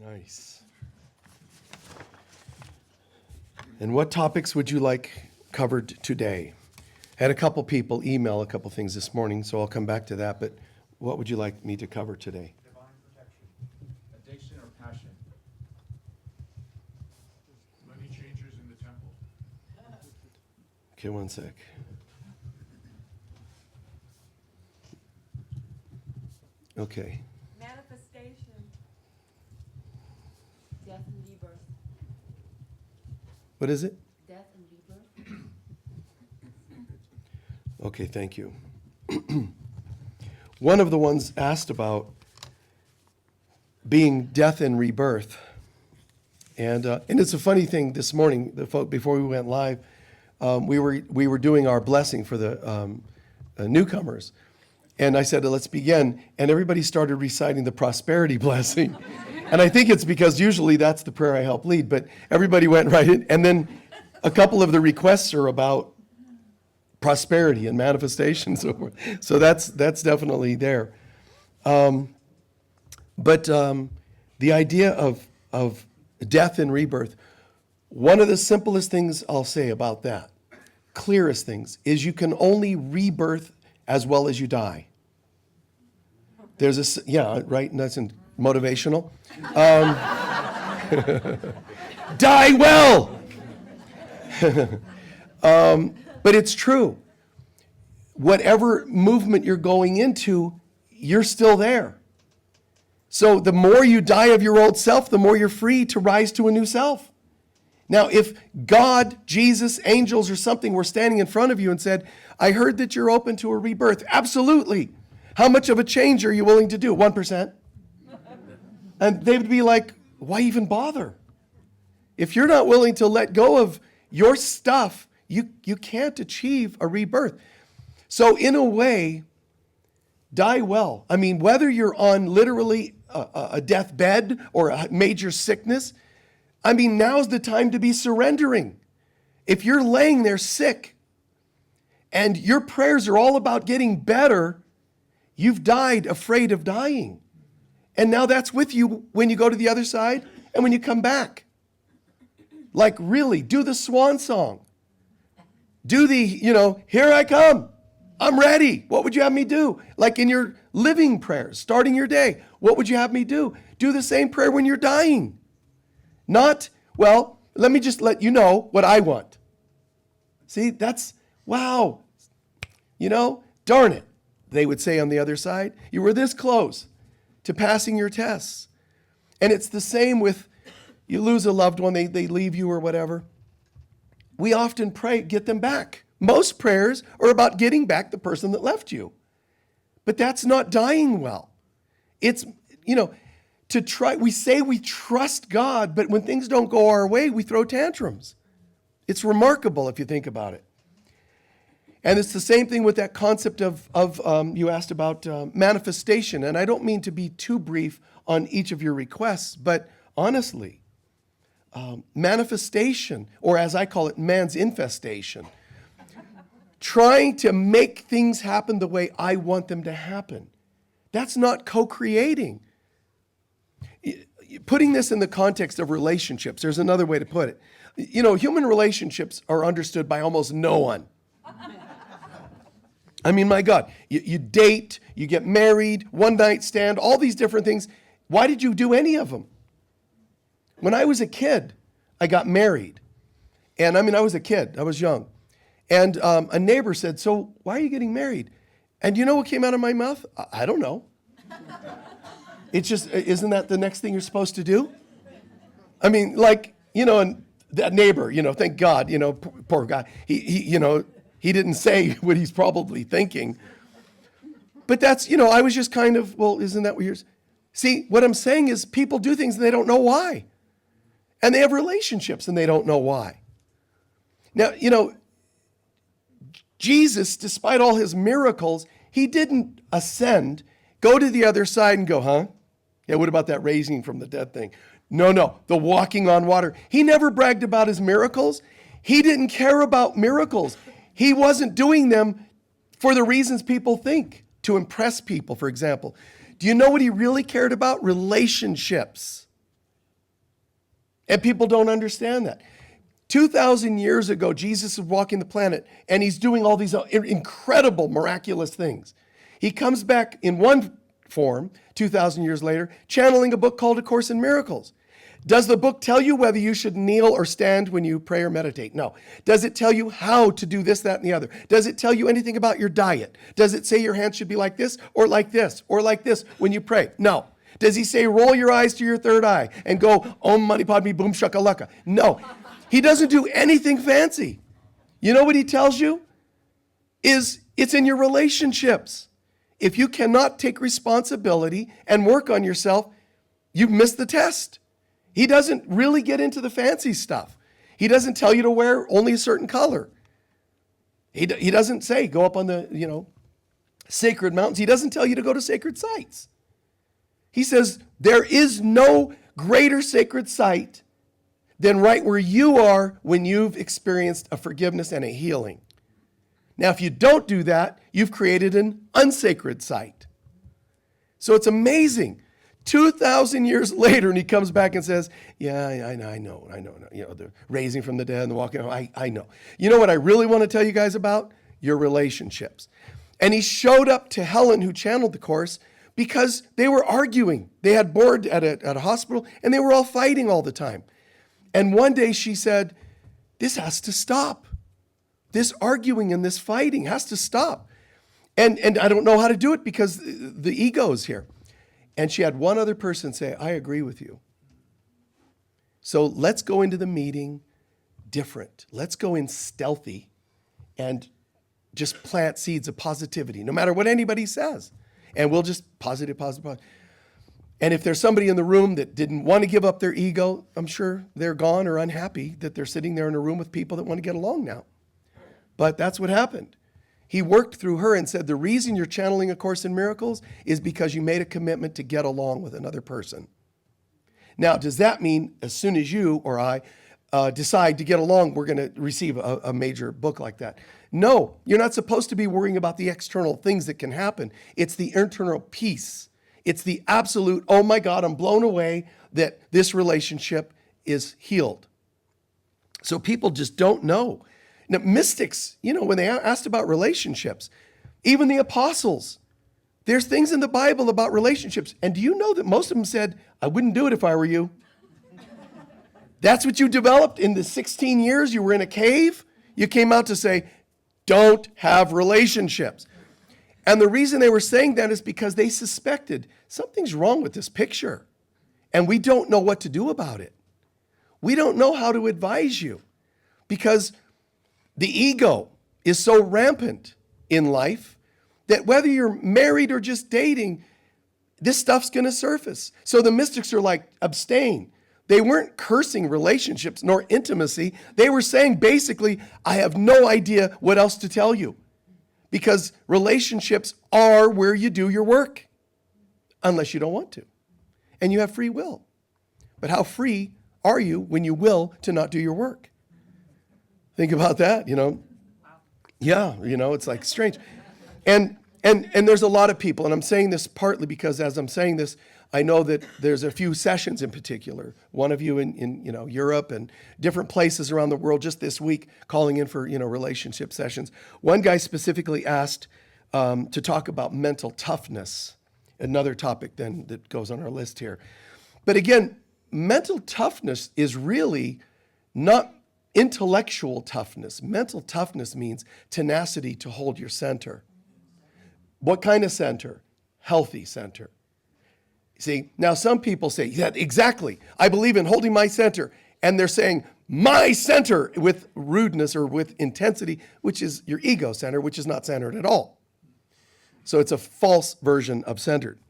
Nice. And what topics would you like covered today? I had a couple people email a couple things this morning, so I'll come back to that, but what would you like me to cover today? Divine protection, addiction or passion. Money changers in the temple. Okay, one sec. Okay. Manifestation. Death and rebirth. What is it? Death and rebirth. Okay, thank you. One of the ones asked about being death and rebirth. And it's a funny thing this morning, before we went live, we were doing our blessing for the newcomers. And I said, let's begin. And everybody started reciting the prosperity blessing. And I think it's because usually that's the prayer I help lead, but everybody went right in. And then a couple of the requests are about prosperity and manifestation. So that's definitely there. But the idea of death and rebirth, one of the simplest things I'll say about that, clearest things, is you can only rebirth as well as you die. There's right, and that's motivational. Die well! But it's true. Whatever movement you're going into, you're still there. So the more you die of your old self, the more you're free to rise to a new self. Now, if God, Jesus, angels, or something were standing in front of you and said, I heard that you're open to a rebirth. Absolutely. How much of a change are you willing to do? 1%? And they would be like, why even bother? If you're not willing to let go of your stuff, you can't achieve a rebirth. So in a way, die well. I mean, whether you're on literally a deathbed or a major sickness, I mean, now's the time to be surrendering. If you're laying there sick and your prayers are all about getting better, you've died afraid of dying. And now that's with you when you go to the other side and when you come back. Like really, do the swan song. Do the, here I come. I'm ready. What would you have me do? Like in your living prayers, starting your day, what would you have me do? Do the same prayer when you're dying. Not, well, let me just let you know what I want. See, that's, wow. Darn it, they would say on the other side. You were this close to passing your tests. And it's the same with, you lose a loved one, they leave you or whatever. We often pray, get them back. Most prayers are about getting back the person that left you. But that's not dying well. It's, to try, we say we trust God, but when things don't go our way, we throw tantrums. It's remarkable if you think about it. And it's the same thing with that concept of you asked about manifestation. And I don't mean to be too brief on each of your requests, but honestly, manifestation, or as I call it, man's infestation, trying to make things happen the way I want them to happen. That's not co-creating. Putting this in the context of relationships, there's another way to put it. Human relationships are understood by almost no one. I mean, my God, you date, you get married, one night stand, all these different things. Why did you do any of them? When I was a kid, I got married. And I was a kid, I was young. And a neighbor said, so why are you getting married? And you know what came out of my mouth? I don't know. It's just, isn't that the next thing you're supposed to do? I mean, and that neighbor, thank God, poor guy. He didn't say what he's probably thinking. But that's, I was just kind of, well, isn't that what you're... See, what I'm saying is people do things and they don't know why. And they have relationships and they don't know why. Now, Jesus, despite all his miracles, he didn't ascend, go to the other side and go, huh? Yeah, what about that raising from the dead thing? No, the walking on water. He never bragged about his miracles. He didn't care about miracles. He wasn't doing them for the reasons people think, to impress people, for example. Do you know what he really cared about? Relationships. And people don't understand that. 2,000 years ago, Jesus is walking the planet and he's doing all these incredible, miraculous things. He comes back in one form 2,000 years later, channeling a book called A Course in Miracles. Does the book tell you whether you should kneel or stand when you pray or meditate? No. Does it tell you how to do this, that, and the other? Does it tell you anything about your diet? Does it say your hands should be like this or like this or like this when you pray? No. Does he say roll your eyes to your third eye and go Om Mani Padme Boom Shakalaka? No. He doesn't do anything fancy. You know what he tells you? It's in your relationships. If you cannot take responsibility and work on yourself, you've missed the test. He doesn't really get into the fancy stuff. He doesn't tell you to wear only a certain color. He doesn't say go up on the, sacred mountains. He doesn't tell you to go to sacred sites. He says there is no greater sacred site than right where you are when you've experienced a forgiveness and a healing. Now, if you don't do that, you've created an unsacred site. So it's amazing. 2,000 years later, and he comes back and says, yeah, I know. The raising from the dead and the walking, I know. You know what I really want to tell you guys about? Your relationships. And he showed up to Helen, who channeled the Course, because they were arguing. They had board at a hospital, and they were all fighting all the time. And one day she said, this has to stop. This arguing and this fighting has to stop. And I don't know how to do it because the ego is here. And she had one other person say, I agree with you. So let's go into the meeting different. Let's go in stealthy and just plant seeds of positivity, no matter what anybody says. And we'll just positive. And if there's somebody in the room that didn't want to give up their ego, I'm sure they're gone or unhappy that they're sitting there in a room with people that want to get along now. But that's what happened. He worked through her and said, the reason you're channeling A Course in Miracles is because you made a commitment to get along with another person. Now, does that mean as soon as you or I decide to get along, we're going to receive a major book like that? No, you're not supposed to be worrying about the external things that can happen. It's the internal peace. It's the absolute, oh my God, I'm blown away that this relationship is healed. So people just don't know. Now, mystics, when they asked about relationships, even the apostles, there's things in the Bible about relationships. And do you know that most of them said, I wouldn't do it if I were you? That's what you developed in the 16 years you were in a cave? You came out to say, don't have relationships. And the reason they were saying that is because they suspected something's wrong with this picture. And we don't know what to do about it. We don't know how to advise you because the ego is so rampant in life that whether you're married or just dating, this stuff's going to surface. So the mystics are like, abstain. They weren't cursing relationships nor intimacy. They were saying basically, I have no idea what else to tell you because relationships are where you do your work unless you don't want to. And you have free will. But how free are you when you will to not do your work? Think about that, Yeah, it's like strange. And there's a lot of people, and I'm saying this partly because as I'm saying this, I know that there's a few sessions in particular. One of you in Europe and different places around the world just this week calling in for, relationship sessions. One guy specifically asked to talk about mental toughness, another topic then that goes on our list here. But again, mental toughness is really not intellectual toughness. Mental toughness means tenacity to hold your center. What kind of center? Healthy center. See, now some people say, yeah, exactly. I believe in holding my center. And they're saying, my center with rudeness or with intensity, which is your ego center, which is not centered at all. So it's a false version of centered.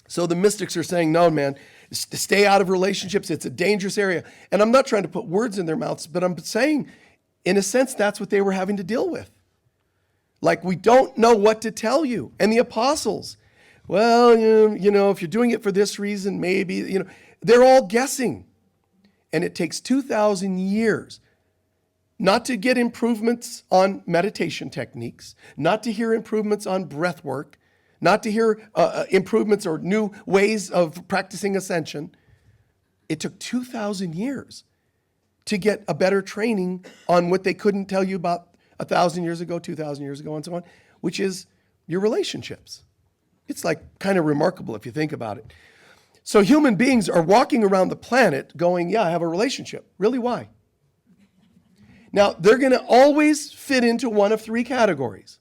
So the mystics are saying, no, man, stay out of relationships. It's a dangerous area. And I'm not trying to put words in their mouths, but I'm saying, in a sense, that's what they were having to deal with. Like, we don't know what to tell you. And the apostles, well, if you're doing it for this reason, maybe, they're all guessing. And it takes 2,000 years not to get improvements on meditation techniques, not to hear improvements on breath work, not to hear improvements or new ways of practicing ascension. It took 2,000 years to get a better training on what they couldn't tell you about 1,000 years ago, 2,000 years ago, and so on, which is your relationships. It's like kind of remarkable if you think about it. So human beings are walking around the planet going, yeah, I have a relationship. Really, why? Now, they're going to always fit into one of three categories.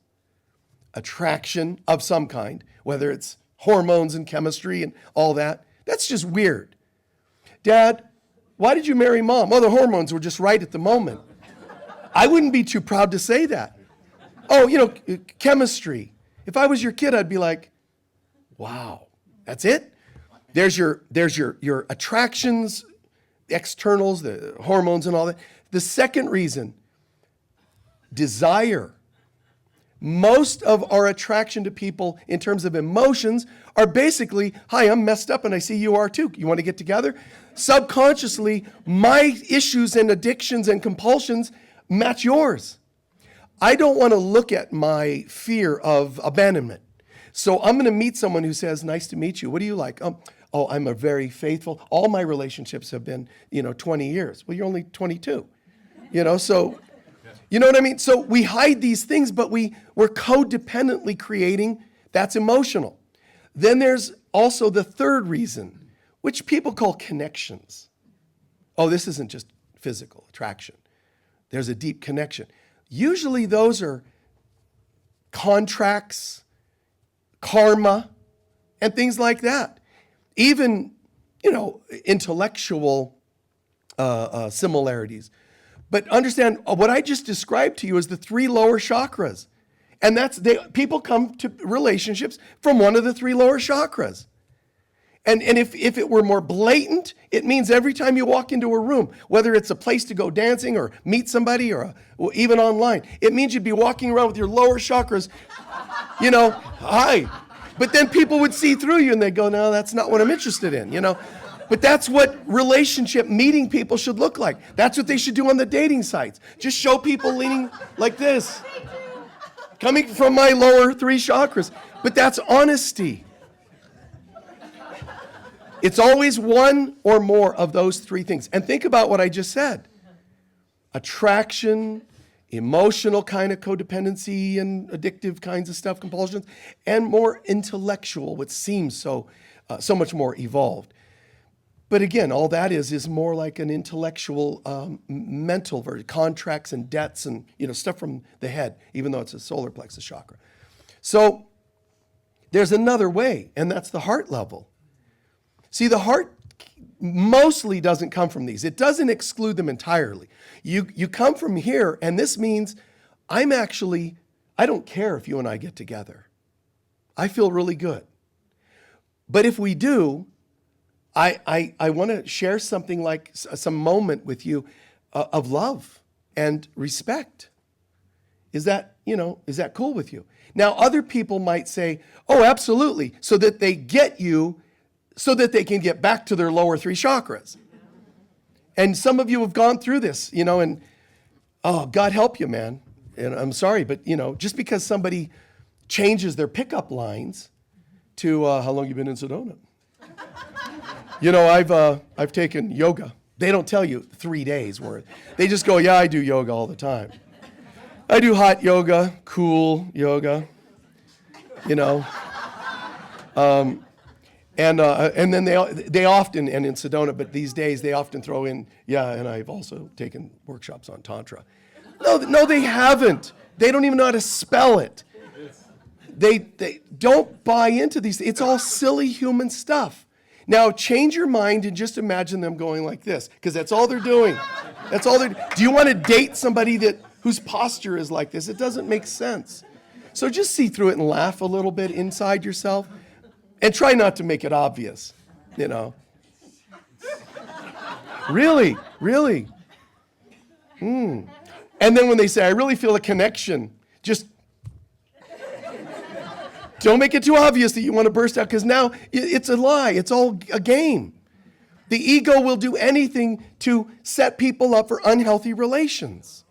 Attraction of some kind, whether it's hormones and chemistry and all that. That's just weird. Dad, why did you marry Mom? Well, the hormones were just right at the moment. I wouldn't be too proud to say that. Oh, chemistry. If I was your kid, I'd be like, wow, that's it? There's your attractions, externals, the hormones and all that. The second reason, desire. Most of our attraction to people in terms of emotions are basically, hi, I'm messed up and I see you are too. You want to get together? Subconsciously, my issues and addictions and compulsions match yours. I don't want to look at my fear of abandonment. So I'm going to meet someone who says, nice to meet you. What do you like? Oh, I'm a very faithful. All my relationships have been, 20 years. Well, you're only 22. So, you know what I mean? So we hide these things, but we're codependently creating. That's emotional. Then there's also the third reason, which people call connections. Oh, this isn't just physical attraction. There's a deep connection. Usually those are contracts, karma, and things like that. Even, intellectual similarities. But understand, what I just described to you is the three lower chakras. And people come to relationships from one of the three lower chakras. And if it were more blatant, it means every time you walk into a room, whether it's a place to go dancing or meet somebody or even online, it means you'd be walking around with your lower chakras, hi. But then people would see through you and they'd go, no, that's not what I'm interested in, But that's what relationship meeting people should look like. That's what they should do on the dating sites. Just show people leaning like this. Coming from my lower three chakras. But that's honesty. It's always one or more of those three things. And think about what I just said. Attraction, emotional kind of codependency and addictive kinds of stuff, compulsions, and more intellectual, which seems so much more evolved. But again, all that is more like an intellectual, mental version, contracts and debts and stuff from the head, even though it's a solar plexus chakra. So there's another way, and that's the heart level. See, the heart mostly doesn't come from these. It doesn't exclude them entirely. You come from here, and this means I don't care if you and I get together. I feel really good. But if we do, I want to share something like some moment with you of love and respect. Is that cool with you? Now, other people might say, oh, absolutely, so that they get you so that they can get back to their lower three chakras. And some of you have gone through this, and oh, God help you, man. And I'm sorry, but, just because somebody changes their pickup lines to how long you been in Sedona? I've taken yoga. They don't tell you 3 days worth. They just go, yeah, I do yoga all the time. I do hot yoga, cool yoga, And then they often, and in Sedona, but these days they often throw in, yeah, and I've also taken workshops on Tantra. No, they haven't. They don't even know how to spell it. They don't buy into these. It's all silly human stuff. Now, change your mind and just imagine them going like this, because that's all they're doing. Do you want to date somebody whose posture is like this? It doesn't make sense. So just see through it and laugh a little bit inside yourself. And try not to make it obvious, Really. And then when they say, I really feel a connection, just don't make it too obvious that you want to burst out, because now it's a lie. It's all a game. The ego will do anything to set people up for unhealthy relations.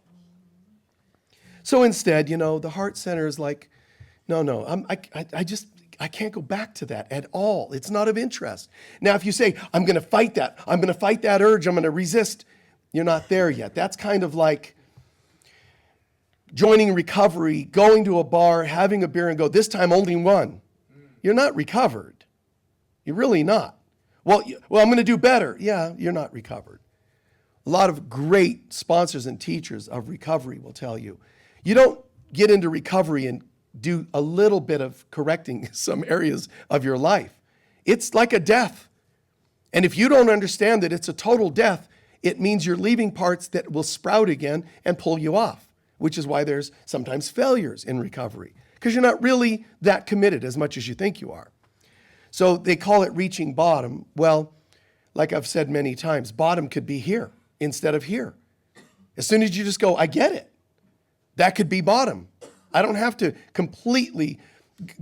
So instead, the heart center is like, no, I can't go back to that at all. It's not of interest. Now, if you say, I'm going to fight that, I'm going to fight that urge, I'm going to resist, you're not there yet. That's kind of like joining recovery, going to a bar, having a beer and go, this time only one. You're not recovered. You're really not. Well, I'm going to do better. Yeah, you're not recovered. A lot of great sponsors and teachers of recovery will tell you, you don't get into recovery and do a little bit of correcting some areas of your life. It's like a death. And if you don't understand that it's a total death, it means you're leaving parts that will sprout again and pull you off, which is why there's sometimes failures in recovery, because you're not really that committed as much as you think you are. So they call it reaching bottom. Well, like I've said many times, bottom could be here instead of here. As soon as you just go, I get it, that could be bottom. I don't have to completely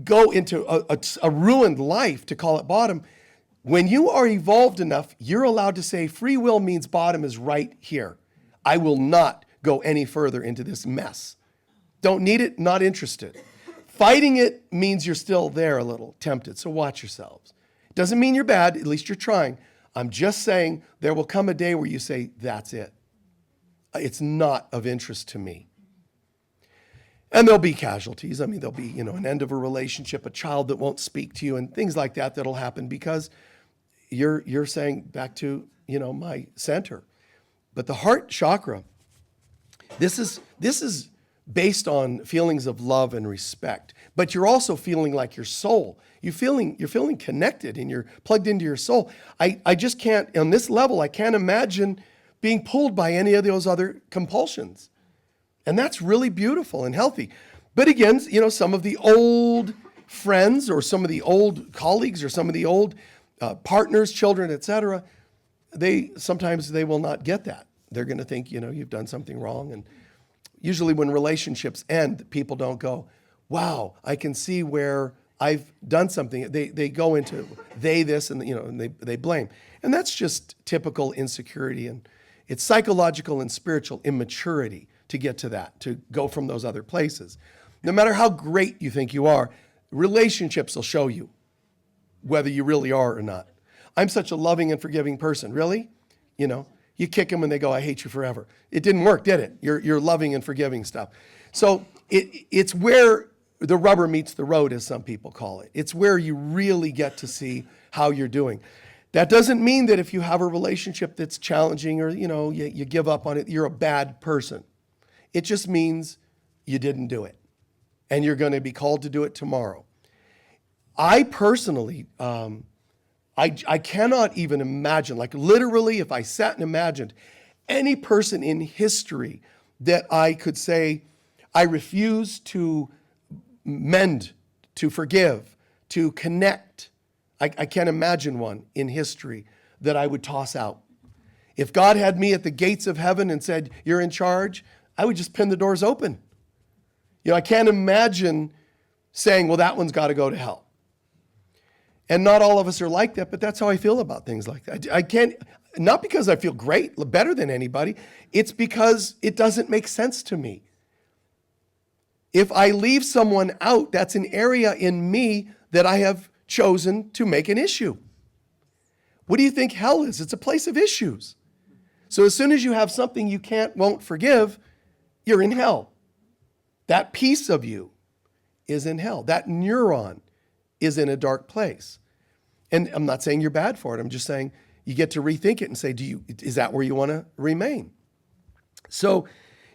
go into a ruined life to call it bottom. When you are evolved enough, you're allowed to say free will means bottom is right here. I will not go any further into this mess. Don't need it, not interested. Fighting it means you're still there a little, tempted, so watch yourselves. Doesn't mean you're bad, at least you're trying. I'm just saying there will come a day where you say, that's it. It's not of interest to me. And there'll be casualties. I mean, there'll be, an end of a relationship, a child that won't speak to you, and things like that that'll happen because you're saying back to, my center. But the heart chakra, this is based on feelings of love and respect. But you're also feeling like your soul. You're feeling connected and you're plugged into your soul. I just can't, on this level, I can't imagine being pulled by any of those other compulsions. And that's really beautiful and healthy. But again, some of the old friends or some of the old colleagues or some of the old partners, children, etc., sometimes they will not get that. They're going to think, you've done something wrong. And usually when relationships end, people don't go, wow, I can see where I've done something. They go into this and, and they blame. And that's just typical insecurity. And it's psychological and spiritual immaturity to get to that, to go from those other places. No matter how great you think you are, relationships will show you whether you really are or not. I'm such a loving and forgiving person. Really? You kick them and they go, I hate you forever. It didn't work, did it? You're loving and forgiving stuff. So it's where the rubber meets the road, as some people call it. It's where you really get to see how you're doing. That doesn't mean that if you have a relationship that's challenging or, you give up on it, you're a bad person. It just means you didn't do it. And you're going to be called to do it tomorrow. I personally, I cannot even imagine, like literally if I sat and imagined any person in history that I could say, I refuse to mend, to forgive, to connect. I can't imagine one in history that I would toss out. If God had me at the gates of heaven and said, you're in charge, I would just pin the doors open. I can't imagine saying, well, that one's got to go to hell. And not all of us are like that, but that's how I feel about things like that. I can't, not because I feel great, better than anybody. It's because it doesn't make sense to me. If I leave someone out, that's an area in me that I have chosen to make an issue. What do you think hell is? It's a place of issues. So as soon as you have something you won't forgive, you're in hell. That piece of you is in hell. That neuron is in a dark place. And I'm not saying you're bad for it. I'm just saying you get to rethink it and say, is that where you want to remain? So,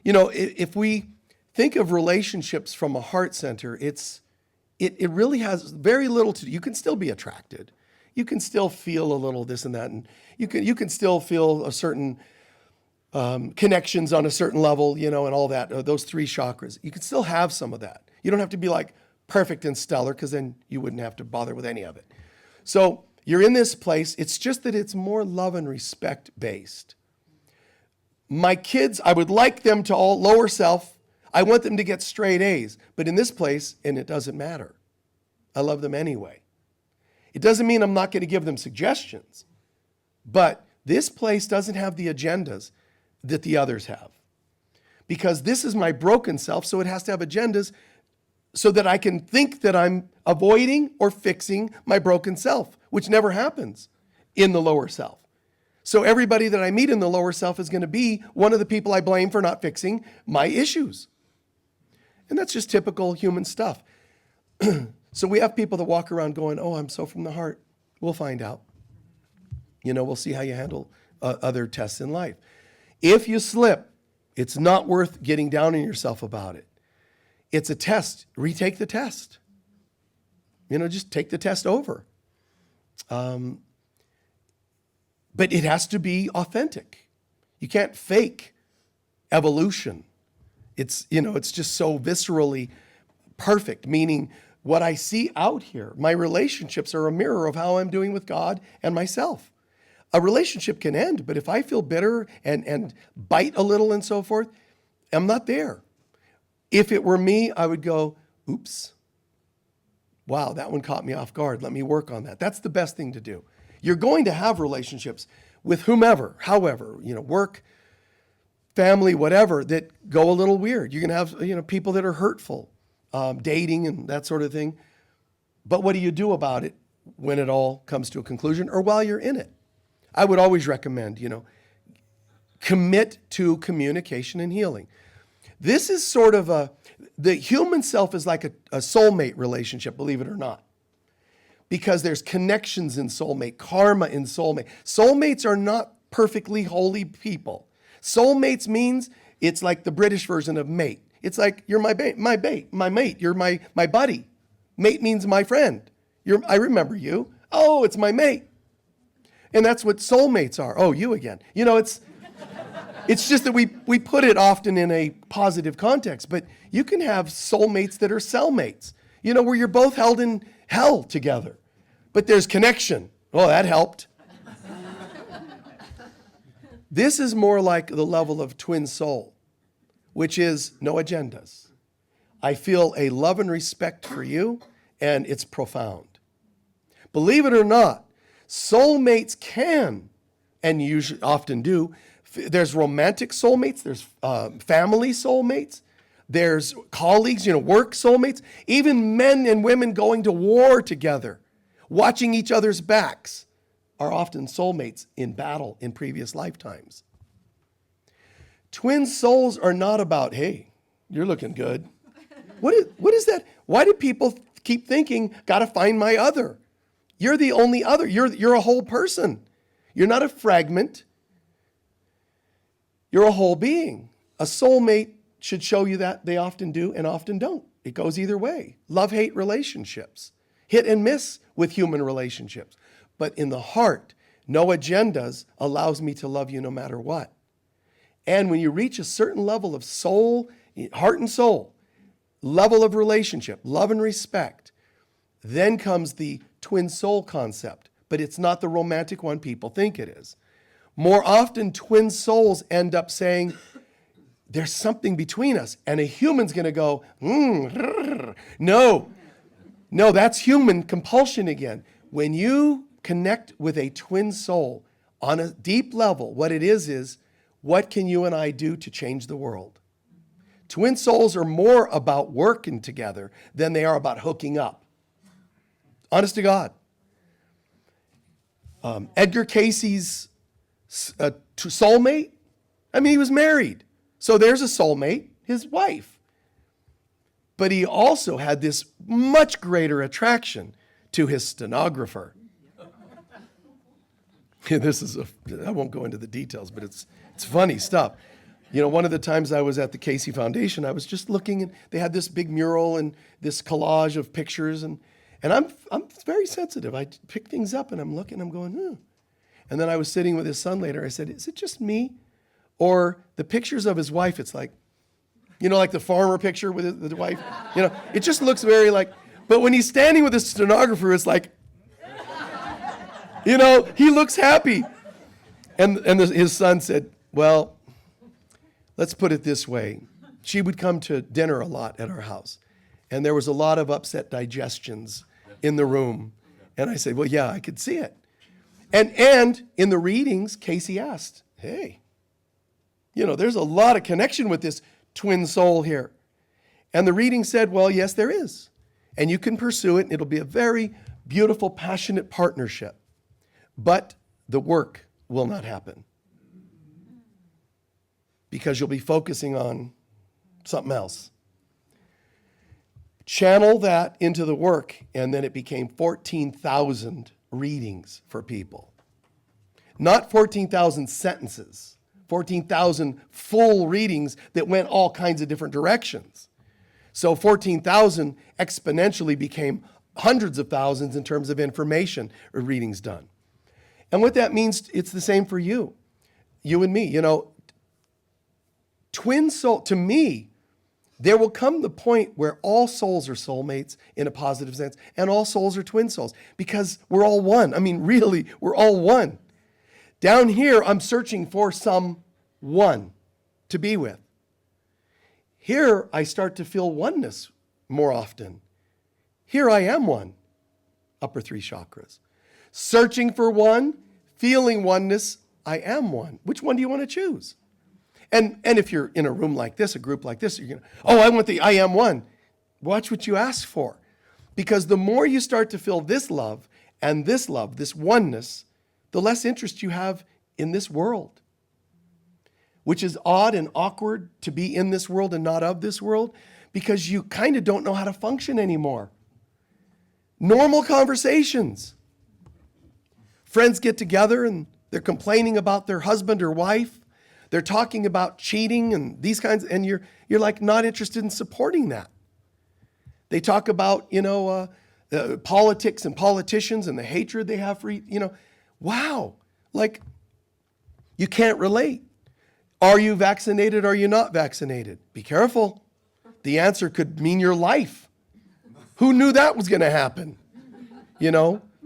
if we think of relationships from a heart center, it really has very little to do. You can still be attracted. You can still feel a little this and that. And you can still feel a certain connections on a certain level, and all that, those three chakras. You can still have some of that. You don't have to be like perfect and stellar, because then you wouldn't have to bother with any of it. So you're in this place. It's just that it's more love and respect based. My kids, I would like them to all lower self. I want them to get straight A's. But in this place, and it doesn't matter. I love them anyway. It doesn't mean I'm not going to give them suggestions. But this place doesn't have the agendas that the others have. Because this is my broken self, so it has to have agendas so that I can think that I'm avoiding or fixing my broken self, which never happens in the lower self. So everybody that I meet in the lower self is going to be one of the people I blame for not fixing my issues. And that's just typical human stuff. So we have people that walk around going, oh, I'm so from the heart. We'll find out. We'll see how you handle other tests in life. If you slip, it's not worth getting down on yourself about it. It's a test. Retake the test. Just take the test over. But it has to be authentic. You can't fake evolution. It's just so viscerally perfect, meaning what I see out here, my relationships are a mirror of how I'm doing with God and myself. A relationship can end, but if I feel bitter and bite a little and so forth, I'm not there. If it were me, I would go, oops. Wow, that one caught me off guard. Let me work on that. That's the best thing to do. You're going to have relationships with whomever, however, work, family, whatever, that go a little weird. You're going to have, people that are hurtful, dating and that sort of thing. But what do you do about it when it all comes to a conclusion or while you're in it? I would always recommend, commit to communication and healing. This is sort of the human self is like a soulmate relationship, believe it or not. Because there's connections in soulmate, karma in soulmate. Soulmates are not perfectly holy people. Soulmates means it's like the British version of mate. It's like you're my mate. You're my buddy. Mate means my friend. I remember you. Oh, it's my mate. And that's what soulmates are. Oh, you again. It's just that we put it often in a positive context, but you can have soulmates that are cellmates, where you're both held in hell together, but there's connection. Oh, that helped. This is more like the level of twin soul, which is no agendas. I feel a love and respect for you, and it's profound. Believe it or not, soulmates can, and usually often do, there's romantic soulmates, there's family soulmates, there's colleagues, work soulmates, even men and women going to war together, watching each other's backs are often soulmates in battle in previous lifetimes. Twin souls are not about, hey, you're looking good. What is that? Why do people keep thinking, gotta find my other? You're the only other. You're a whole person. You're not a fragment. You're a whole being. A soulmate should show you that. They often do and often don't. It goes either way. Love-hate relationships. Hit and miss with human relationships. But in the heart, no agendas allows me to love you no matter what. And when you reach a certain level of soul, heart and soul, level of relationship, love and respect, then comes the twin soul concept. But it's not the romantic one people think it is. More often, twin souls end up saying, there's something between us. And a human's going to go, no, that's human compulsion again. When you connect with a twin soul on a deep level, what it is, what can you and I do to change the world? Twin souls are more about working together than they are about hooking up. Honest to God. Edgar Casey's soulmate, he was married. So there's a soulmate, his wife. But he also had this much greater attraction to his stenographer. I won't go into the details, but it's funny stuff. One of the times I was at the Casey Foundation, I was just looking, and they had this big mural and this collage of pictures, and I'm very sensitive. I pick things up, and I'm looking, I'm going, And then I was sitting with his son later. I said, is it just me? Or the pictures of his wife, it's like, like the farmer picture with the wife. It just looks very like, but when he's standing with his stenographer, it's like, he looks happy. And his son said, well, let's put it this way. She would come to dinner a lot at our house. And there was a lot of upset digestions in the room. And I said, well, yeah, I could see it. And in the readings, Casey asked, hey, there's a lot of connection with this twin soul here. And the reading said, well, yes, there is. And you can pursue it, and it'll be a very beautiful, passionate partnership. But the work will not happen because you'll be focusing on something else. Channel that into the work, and then it became 14,000 readings for people. Not 14,000 sentences, 14,000 full readings that went all kinds of different directions. So 14,000 exponentially became hundreds of thousands in terms of information or readings done. And what that means, it's the same for you and me. You know, twin soul, to me, there will come the point where all souls are soulmates in a positive sense, and all souls are twin souls, because we're all one. I mean, really, we're all one. Down here, I'm searching for some one to be with. Here, I start to feel oneness more often. Here I am one, upper three chakras. Searching for one, feeling oneness, I am one. Which one do you want to choose? And if you're in a room like this, a group like this, you're going to, oh, I want the I am one. Watch what you ask for. Because the more you start to feel this love, this oneness, the less interest you have in this world. Which is odd and awkward to be in this world and not of this world, because you kind of don't know how to function anymore. Normal conversations. Friends get together and they're complaining about their husband or wife. They're talking about cheating and these kinds, and you're like not interested in supporting that. They talk about, politics and politicians and the hatred they have for, wow, like you can't relate. Are you vaccinated? Are you not vaccinated? Be careful. The answer could mean your life. Who knew that was going to happen?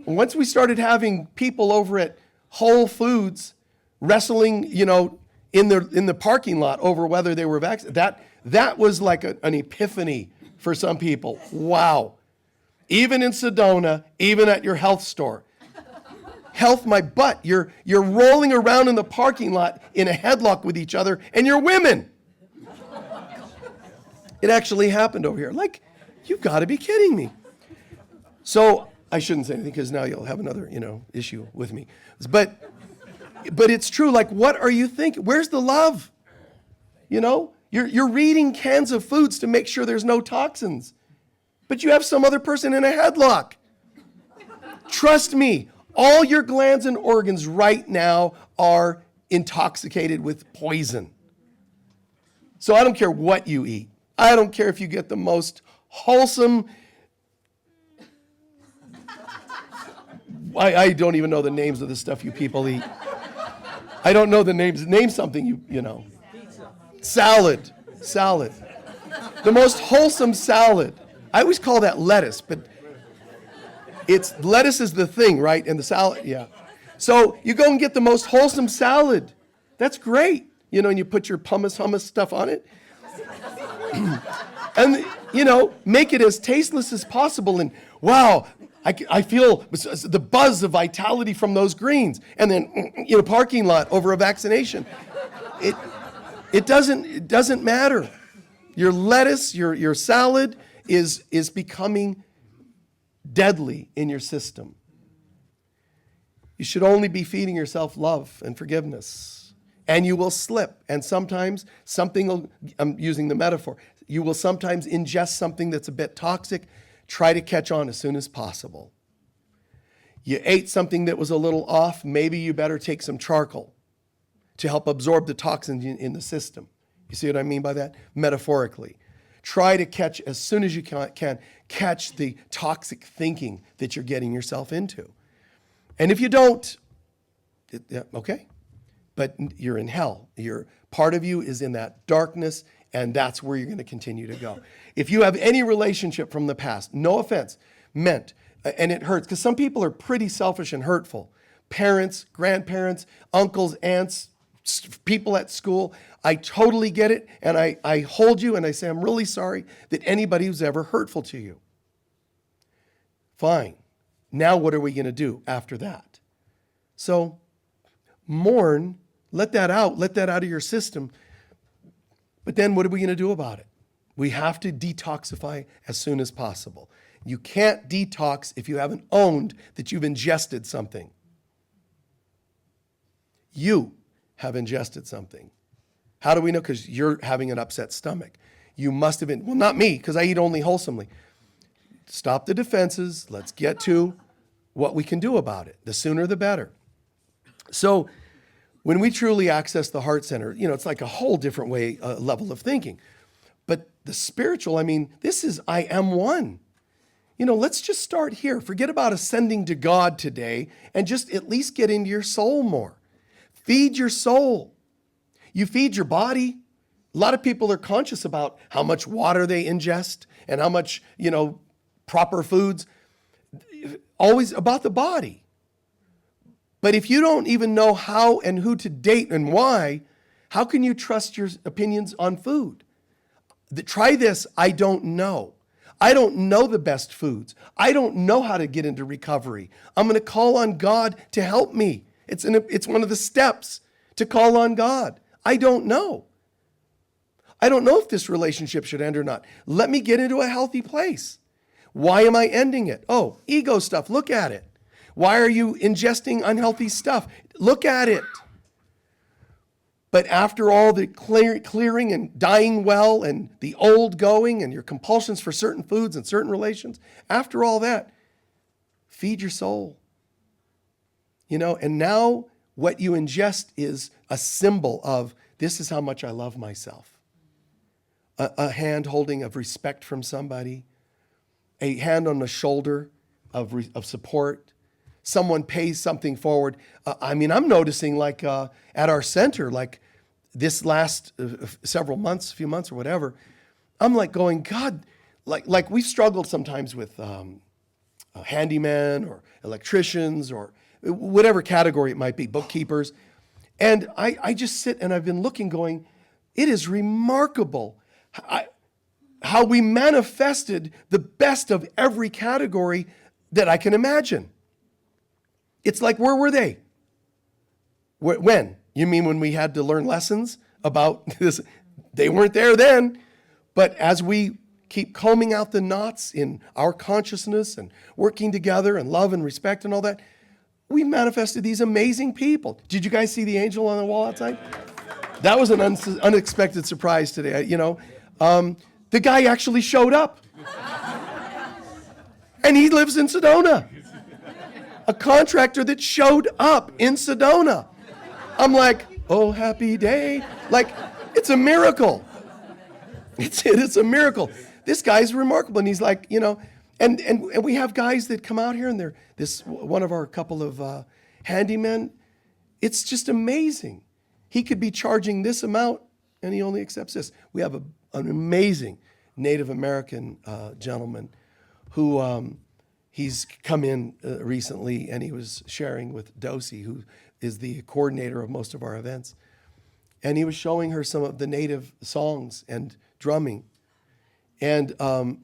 Once we started having people over at Whole Foods wrestling, in the parking lot over whether they were vaccinated, that was like an epiphany for some people. Wow. Even in Sedona, even at your health store. Health my butt. You're rolling around in the parking lot in a headlock with each other, and you're women. It actually happened over here. Like, you've got to be kidding me. So I shouldn't say anything because now you'll have another, issue with me. But it's true. Like, what are you thinking? Where's the love? You're reading cans of foods to make sure there's no toxins, but you have some other person in a headlock. Trust me, all your glands and organs right now are intoxicated with poison. So I don't care what you eat. I don't care if you get the most wholesome, I don't even know the names of the stuff you people eat. I don't know the names. Name something you know. Salad. The most wholesome salad. I always call that lettuce, but lettuce is the thing, right? And the salad, yeah. So you go and get the most wholesome salad. That's great. And you put your hummus stuff on it. And, make it as tasteless as possible. And wow, I feel the buzz of vitality from those greens. And then, parking lot over a vaccination. It doesn't matter. Your lettuce, your salad is becoming deadly in your system. You should only be feeding yourself love and forgiveness. And you will slip. And sometimes I'm using the metaphor, you will sometimes ingest something that's a bit toxic. Try to catch on as soon as possible. You ate something that was a little off, maybe you better take some charcoal to help absorb the toxins in the system. You see what I mean by that? Metaphorically. Try to catch, as soon as you can, catch the toxic thinking that you're getting yourself into. And if you don't, okay, but you're in hell. Part of you is in that darkness, and that's where you're going to continue to go. If you have any relationship from the past, no offense, meant, and it hurts, because some people are pretty selfish and hurtful. Parents, grandparents, uncles, aunts, people at school, I totally get it, and I hold you and I say, I'm really sorry that anybody was ever hurtful to you. Fine. Now what are we going to do after that? So mourn, let that out of your system. But then what are we going to do about it? We have to detoxify as soon as possible. You can't detox if you haven't owned that you've ingested something. You have ingested something. How do we know? Because you're having an upset stomach. You must have been, well, not me, because I eat only wholesomely. Stop the defenses. Let's get to what we can do about it. The sooner the better. So when we truly access the heart center, it's like a whole different way, level of thinking. But the spiritual, this is I am one. Let's just start here. Forget about ascending to God today and just at least get into your soul more. Feed your soul. You feed your body. A lot of people are conscious about how much water they ingest and how much, proper foods. Always about the body. But if you don't even know how and who to date and why, how can you trust your opinions on food? Try this, I don't know. I don't know the best foods. I don't know how to get into recovery. I'm going to call on God to help me. It's one of the steps to call on God. I don't know. I don't know if this relationship should end or not. Let me get into a healthy place. Why am I ending it? Oh, ego stuff. Look at it. Why are you ingesting unhealthy stuff? Look at it. But after all the clearing and dying well and the old going and your compulsions for certain foods and certain relations, after all that, feed your soul. And now what you ingest is a symbol of this is how much I love myself. A hand holding of respect from somebody, a hand on the shoulder of support. Someone pays something forward. I'm noticing like at our center, like this last few months or whatever, I'm like going, God, like we've struggled sometimes with handymen or electricians or whatever category it might be, bookkeepers. And I just sit and I've been looking going, it is remarkable how we manifested the best of every category that I can imagine. It's like, where were they? When? You mean when we had to learn lessons about this? They weren't there then. But as we keep combing out the knots in our consciousness and working together and love and respect and all that, we manifested these amazing people. Did you guys see the angel on the wall outside? That was an unexpected surprise today. The guy actually showed up. And he lives in Sedona. A contractor that showed up in Sedona. I'm like, oh, happy day. Like, it's a miracle. It's a miracle. This guy's remarkable. And he's like, and we have guys that come out here and they're one of our couple of handymen. It's just amazing. He could be charging this amount and he only accepts this. We have an amazing Native American gentleman who he's come in recently and he was sharing with Dosi, who is the coordinator of most of our events. And he was showing her some of the native songs and drumming. And, and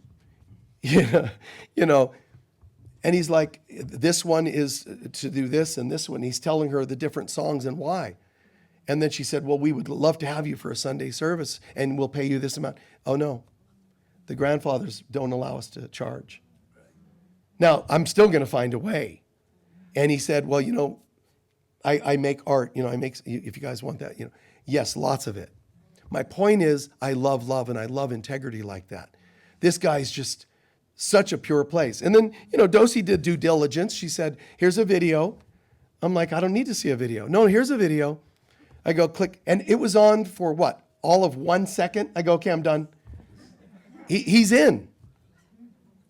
he's like, this one is to do this and this one. He's telling her the different songs and why. And then she said, well, we would love to have you for a Sunday service and we'll pay you this amount. Oh, no. The grandfathers don't allow us to charge. Now, I'm still going to find a way. And he said, well, I make art, if you guys want that, yes, lots of it. My point is, I love love and I love integrity like that. This guy's just such a pure place. And then, Dosi did due diligence. She said, here's a video. I'm like, I don't need to see a video. No, here's a video. I go click. And it was on for what? All of 1 second. I go, okay, I'm done. He's in.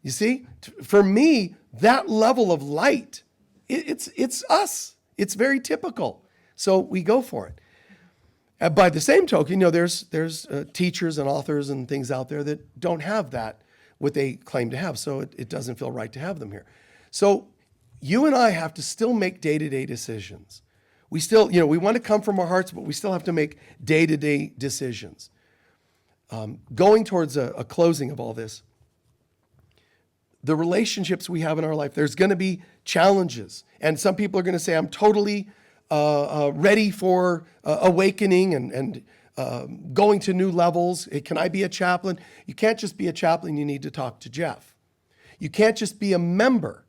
You see? For me, that level of light, it's us. It's very typical. So we go for it. By the same token, there's teachers and authors and things out there that don't have that, what they claim to have. So it doesn't feel right to have them here. So you and I have to still make day-to-day decisions. We still, we want to come from our hearts, but we still have to make day-to-day decisions. Going towards a closing of all this, the relationships we have in our life, there's going to be challenges. And some people are going to say, I'm totally ready for awakening and going to new levels. Can I be a chaplain? You can't just be a chaplain. You need to talk to Jeff. You can't just be a member.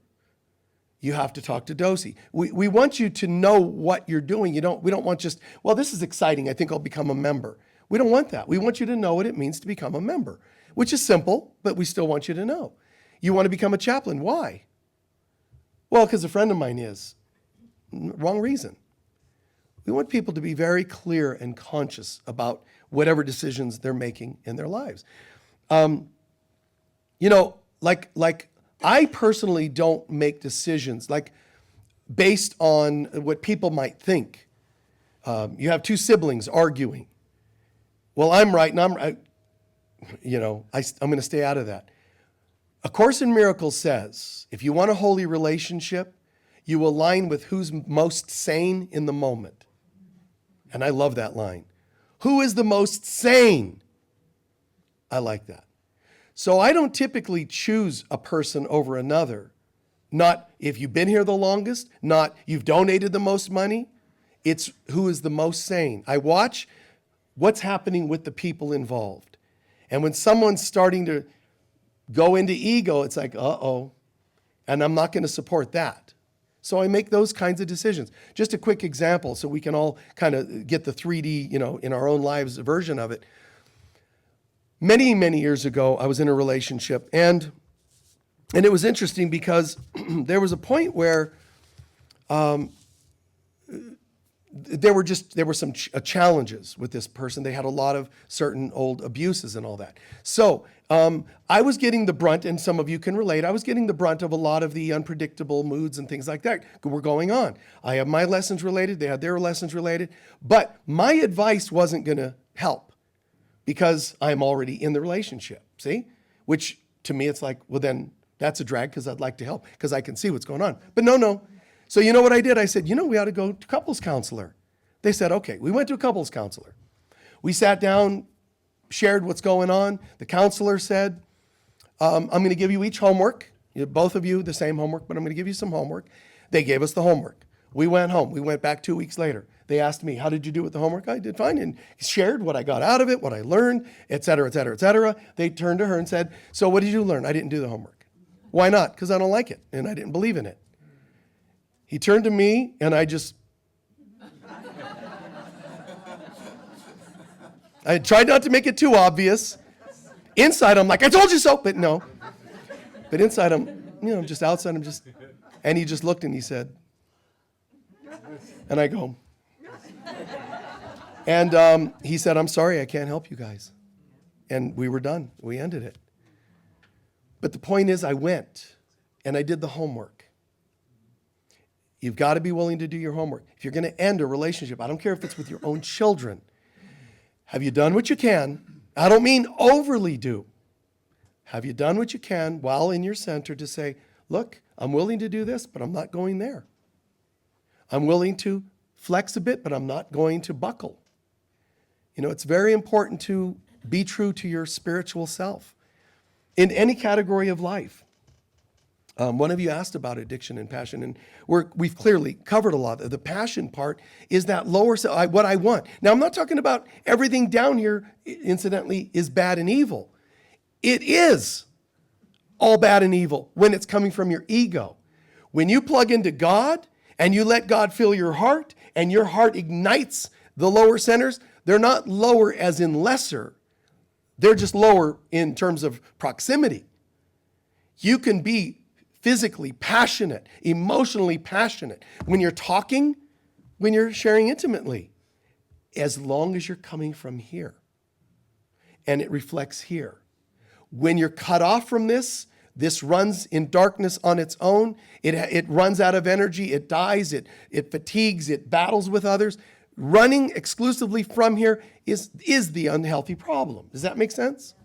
You have to talk to Dosey. We want you to know what you're doing. We don't want just, well, this is exciting. I think I'll become a member. We don't want that. We want you to know what it means to become a member, which is simple, but we still want you to know. You want to become a chaplain. Why? Well, because a friend of mine is. Wrong reason. We want people to be very clear and conscious about whatever decisions they're making in their lives. Like I personally don't make decisions like based on what people might think. You have two siblings arguing. Well, I'm right and I'm right. I'm going to stay out of that. A Course in Miracles says, if you want a holy relationship, you align with who's most sane in the moment. And I love that line. Who is the most sane? I like that. So I don't typically choose a person over another. Not if you've been here the longest, not you've donated the most money. It's who is the most sane. I watch what's happening with the people involved. And when someone's starting to go into ego, it's like, uh-oh, and I'm not going to support that. So I make those kinds of decisions. Just a quick example so we can all kind of get the 3D, in our own lives version of it. Many, many years ago, I was in a relationship, and it was interesting because there was a point where there were some challenges with this person. They had a lot of certain old abuses and all that. So I was getting the brunt, and some of you can relate, I was getting the brunt of a lot of the unpredictable moods and things like that were going on. I have my lessons related, they had their lessons related, but my advice wasn't going to help because I'm already in the relationship, see? Which to me, it's like, well then that's a drag because I'd like to help because I can see what's going on. But no. So you know what I did? I said, we ought to go to couples counselor. They said, okay. We went to a couples counselor. We sat down, shared what's going on. The counselor said, I'm going to give you each homework. Both of you the same homework, but I'm going to give you some homework. They gave us the homework. We went home. We went back 2 weeks later. They asked me, how did you do with the homework? I did fine, and shared what I got out of it, what I learned, et cetera, et cetera, et cetera. They turned to her and said, so what did you learn? I didn't do the homework. Why not? Because I don't like it, and I didn't believe in it. He turned to me, and I tried not to make it too obvious. Inside, I'm like, I told you so, but no. But inside, I'm, just outside, and he just looked and he said, and I go, and he said, I'm sorry, I can't help you guys. And we were done. We ended it. But the point is, I went, and I did the homework. You've got to be willing to do your homework. If you're going to end a relationship, I don't care if it's with your own children, have you done what you can? I don't mean overly do. Have you done what you can while in your center to say, look, I'm willing to do this, but I'm not going there. I'm willing to flex a bit, but I'm not going to buckle. It's very important to be true to your spiritual self in any category of life. One of you asked about addiction and passion, and we've clearly covered a lot. The passion part is that lower self, what I want. Now, I'm not talking about everything down here, incidentally, is bad and evil. It is all bad and evil when it's coming from your ego. When you plug into God and you let God fill your heart, and your heart ignites the lower centers, they're not lower as in lesser. They're just lower in terms of proximity. You can be physically passionate, emotionally passionate. When you're talking, when you're sharing intimately, as long as you're coming from here and it reflects here. When you're cut off from this runs in darkness on its own. It runs out of energy. It dies. It fatigues. It battles with others. Running exclusively from here is the unhealthy problem. Does that make sense?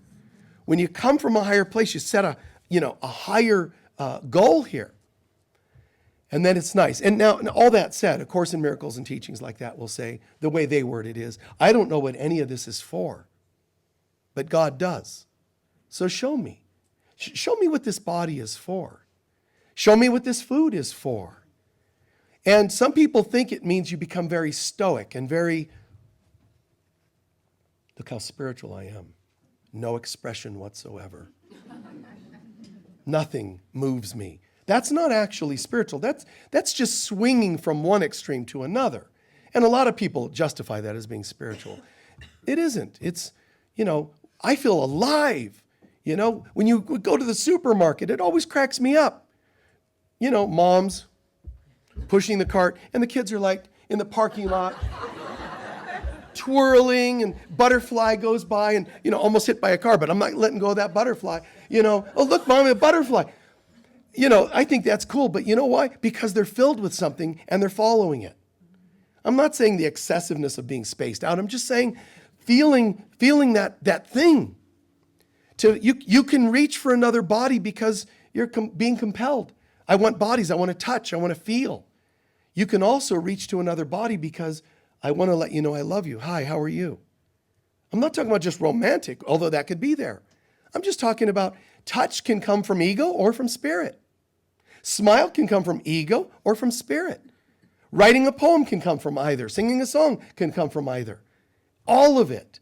When you come from a higher place, you set a higher goal here. And then it's nice. And now, all that said, A Course in Miracles and teachings like that will say, the way they word it is, I don't know what any of this is for, but God does. So show me. Show me what this body is for. Show me what this food is for. And some people think it means you become very stoic and very Look how spiritual I am. No expression whatsoever. Nothing moves me. That's not actually spiritual. That's just swinging from one extreme to another. And a lot of people justify that as being spiritual. It isn't. It's, I feel alive. When you go to the supermarket, it always cracks me up. Moms pushing the cart, and the kids are like in the parking lot, twirling, and butterfly goes by and, almost hit by a car, but I'm not letting go of that butterfly. Oh, look, Mom, a butterfly. I think that's cool, but you know why? Because they're filled with something and they're following it. I'm not saying the excessiveness of being spaced out. I'm just saying feeling that thing. You can reach for another body because you're being compelled. I want bodies. I want to touch. I want to feel. You can also reach to another body because I want to let you know I love you. Hi, how are you? I'm not talking about just romantic, although that could be there. I'm just talking about touch can come from ego or from spirit. Smile can come from ego or from spirit. Writing a poem can come from either. Singing a song can come from either. All of it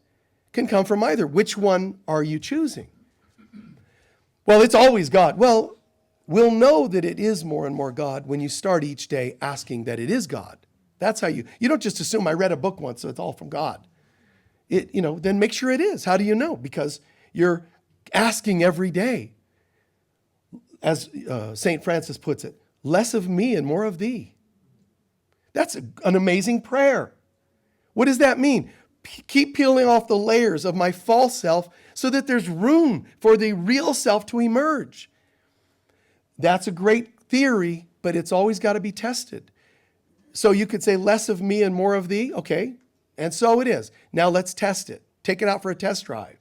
can come from either. Which one are you choosing? Well, it's always God. Well, we'll know that it is more and more God when you start each day asking that it is God. That's how you don't just assume I read a book once, so it's all from God. Then make sure it is. How do you know? Because you're asking every day. As St. Francis puts it, less of me and more of thee. That's an amazing prayer. What does that mean? Keep peeling off the layers of my false self so that there's room for the real self to emerge. That's a great theory, but it's always got to be tested. So you could say less of me and more of thee. Okay, and so it is. Now let's test it. Take it out for a test drive.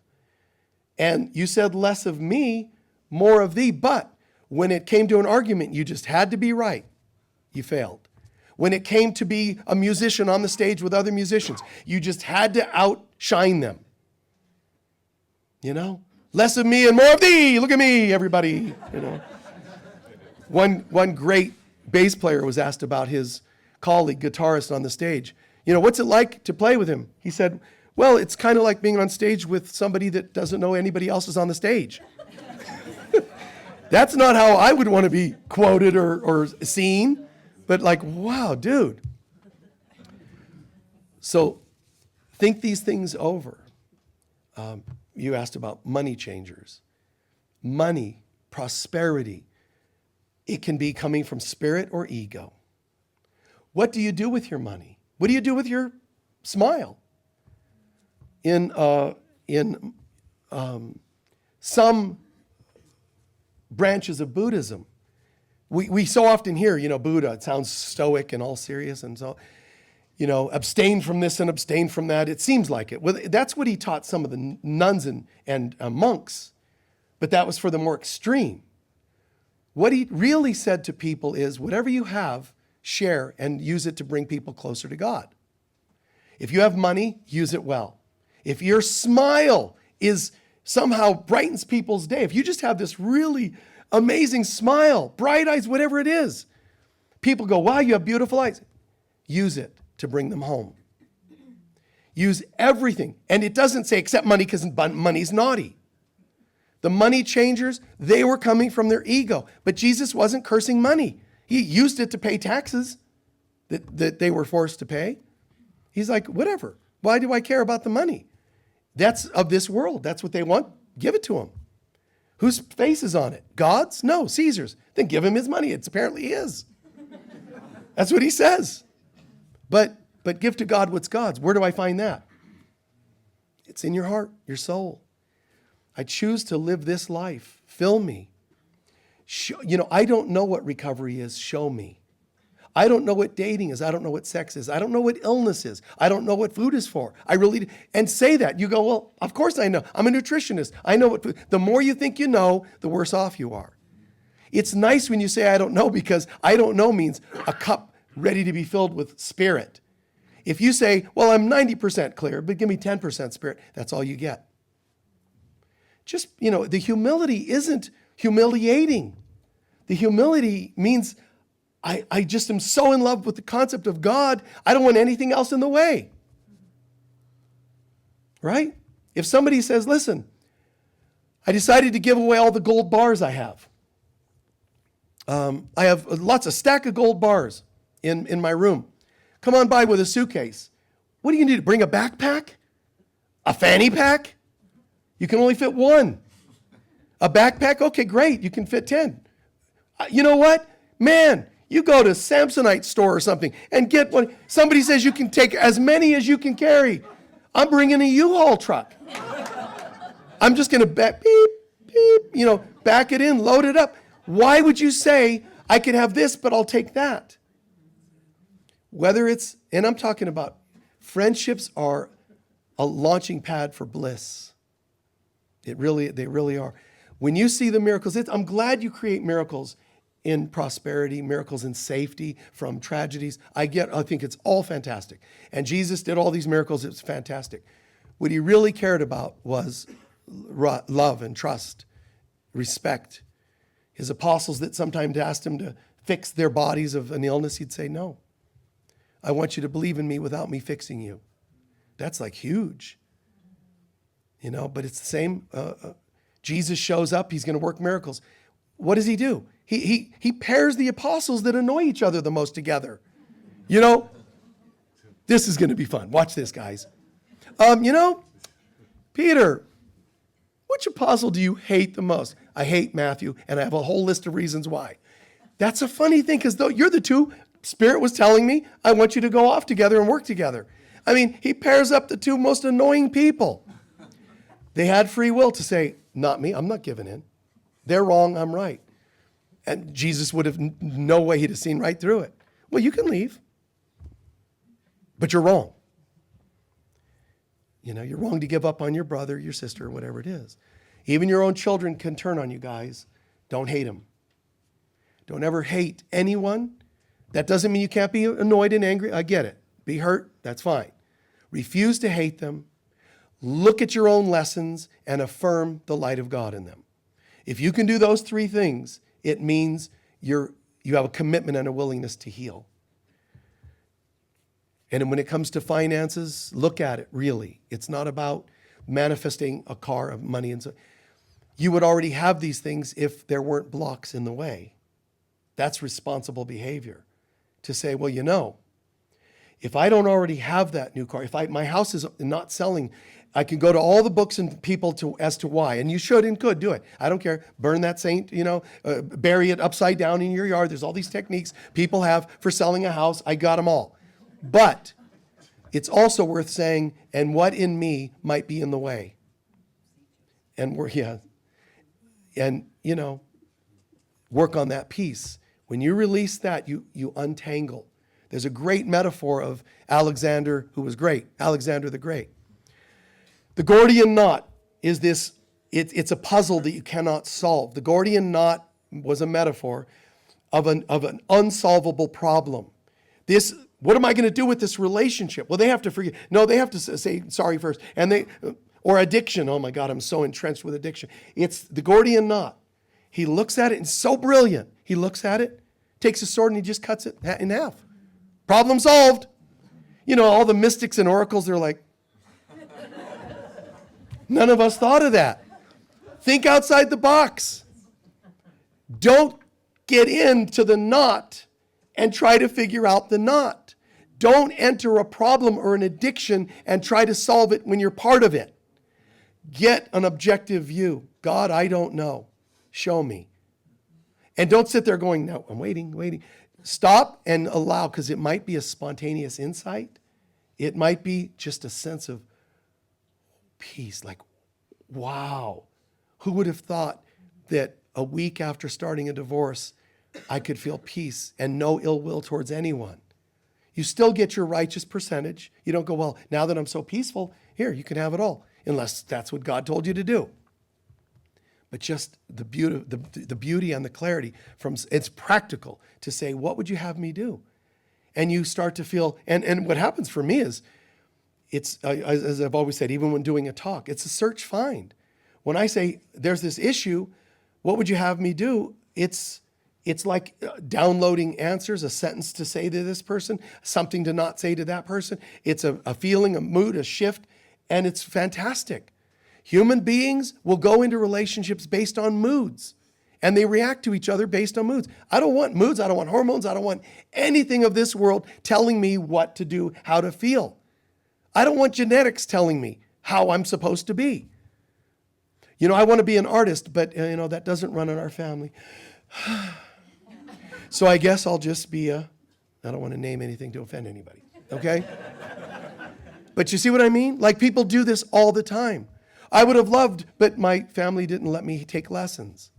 And you said less of me, more of thee, but when it came to an argument, you just had to be right. You failed. When it came to be a musician on the stage with other musicians, you just had to outshine them. Less of me and more of thee. Look at me, everybody. One great bass player was asked about his colleague, guitarist on the stage. What's it like to play with him? He said, well, it's kind of like being on stage with somebody that doesn't know anybody else is on the stage. That's not how I would want to be quoted or seen, but like, wow, dude. So think these things over. You asked about money changers. Money, prosperity, it can be coming from spirit or ego. What do you do with your money? What do you do with your smile? In some branches of Buddhism, we so often hear, Buddha, it sounds stoic and all serious and so, abstain from this and abstain from that. It seems like it. Well, that's what he taught some of the nuns and monks, but that was for the more extreme. What he really said to people is, whatever you have, share and use it to bring people closer to God. If you have money, use it well. If your smile somehow brightens people's day, if you just have this really amazing smile, bright eyes, whatever it is, people go, wow, you have beautiful eyes. Use it to bring them home. Use everything. And it doesn't say except money because money's naughty. The money changers, they were coming from their ego. But Jesus wasn't cursing money. He used it to pay taxes that they were forced to pay. He's like, whatever. Why do I care about the money? That's of this world. That's what they want. Give it to them. Whose face is on it? God's? No, Caesar's. Then give him his money. It's apparently his. That's what he says. But give to God what's God's. Where do I find that? It's in your heart, your soul. I choose to live this life. Fill me. I don't know what recovery is. Show me. I don't know what dating is. I don't know what sex is. I don't know what illness is. I don't know what food is for. And say that. You go, well, of course I know. I'm a nutritionist. I know what food. The more you think you know, the worse off you are. It's nice when you say I don't know, because I don't know means a cup ready to be filled with spirit. If you say, well, I'm 90% clear, but give me 10% spirit, that's all you get. Just, the humility isn't humiliating. The humility means I just am so in love with the concept of God, I don't want anything else in the way. right? If somebody says, listen, I decided to give away all the gold bars I have. I have lots of stack of gold bars in my room. Come on by with a suitcase. What do you need? Bring a backpack? A fanny pack? You can only fit one. A backpack? Okay, great. You can fit 10. You know what? Man, you go to Samsonite store or something and get one. Somebody says you can take as many as you can carry. I'm bringing a U-Haul truck. I'm just going to beep, beep, back it in, load it up. Why would you say, I could have this, but I'll take that? Whether it's, and I'm talking about, friendships are a launching pad for bliss. They really are. When you see the miracles, I'm glad you create miracles in prosperity, miracles in safety from tragedies. I think it's all fantastic. And Jesus did all these miracles. It was fantastic. What he really cared about was love and trust, respect. His apostles that sometimes asked him to fix their bodies of an illness, he'd say, no. I want you to believe in me without me fixing you. That's like huge. But it's the same. Jesus shows up. He's going to work miracles. What does he do? He pairs the apostles that annoy each other the most together. This is going to be fun. Watch this, guys. Peter, which apostle do you hate the most? I hate Matthew, and I have a whole list of reasons why. That's a funny thing, because though you're the two, Spirit was telling me, I want you to go off together and work together. I mean, he pairs up the two most annoying people. They had free will to say, not me, I'm not giving in. They're wrong, I'm right. And Jesus would have no way he'd have seen right through it. Well, you can leave, but you're wrong. You're wrong to give up on your brother, your sister, or whatever it is. Even your own children can turn on you, guys. Don't hate them. Don't ever hate anyone. That doesn't mean you can't be annoyed and angry. I get it. Be hurt, that's fine. Refuse to hate them. Look at your own lessons and affirm the light of God in them. If you can do those three things, it means you have a commitment and a willingness to heal. And when it comes to finances, look at it really. It's not about manifesting a car of money and so. You would already have these things if there weren't blocks in the way. That's responsible behavior. To say, well, if I don't already have that new car, if my house is not selling, I can go to all the books and people as to why. And you should and could do it. I don't care. Burn that saint, bury it upside down in your yard. There's all these techniques people have for selling a house. I got them all. But it's also worth saying, and what in me might be in the way? And work on that piece. When you release that, you untangle. There's a great metaphor of Alexander, who was great, Alexander the Great. The Gordian knot is this, it's a puzzle that you cannot solve. The Gordian knot was a metaphor of an unsolvable problem. What am I going to do with this relationship? Well, they have to forget. No, they have to say sorry first. Or addiction. Oh my God, I'm so entrenched with addiction. It's the Gordian knot. He looks at it and it's so brilliant. He looks at it, takes a sword and he just cuts it in half. Problem solved. All the mystics and oracles, they're like, none of us thought of that. Think outside the box. Don't get into the knot and try to figure out the knot. Don't enter a problem or an addiction and try to solve it when you're part of it. Get an objective view. God, I don't know. Show me. And don't sit there going, no, I'm waiting. Stop and allow, because it might be a spontaneous insight. It might be just a sense of peace, like, wow. Who would have thought that a week after starting a divorce, I could feel peace and no ill will towards anyone? You still get your righteous percentage. You don't go, well, now that I'm so peaceful, here, you can have it all, unless that's what God told you to do. But just the beauty and the clarity it's practical to say, what would you have me do? And you start to feel, and what happens for me is, it's, as I've always said, even when doing a talk, it's a search find. When I say, there's this issue, what would you have me do? It's like downloading answers, a sentence to say to this person, something to not say to that person. It's a feeling, a mood, a shift, And it's fantastic. Human beings will go into relationships based on moods, and they react to each other based on moods. I don't want moods. I don't want hormones. I don't want anything of this world telling me what to do, how to feel. I don't want genetics telling me how I'm supposed to be. You know, I want to be an artist, but, that doesn't run in our family. So I guess I'll just be I don't want to name anything to offend anybody, okay? But you see what I mean? Like, people do this all the time. I would have loved, but my family didn't let me take lessons.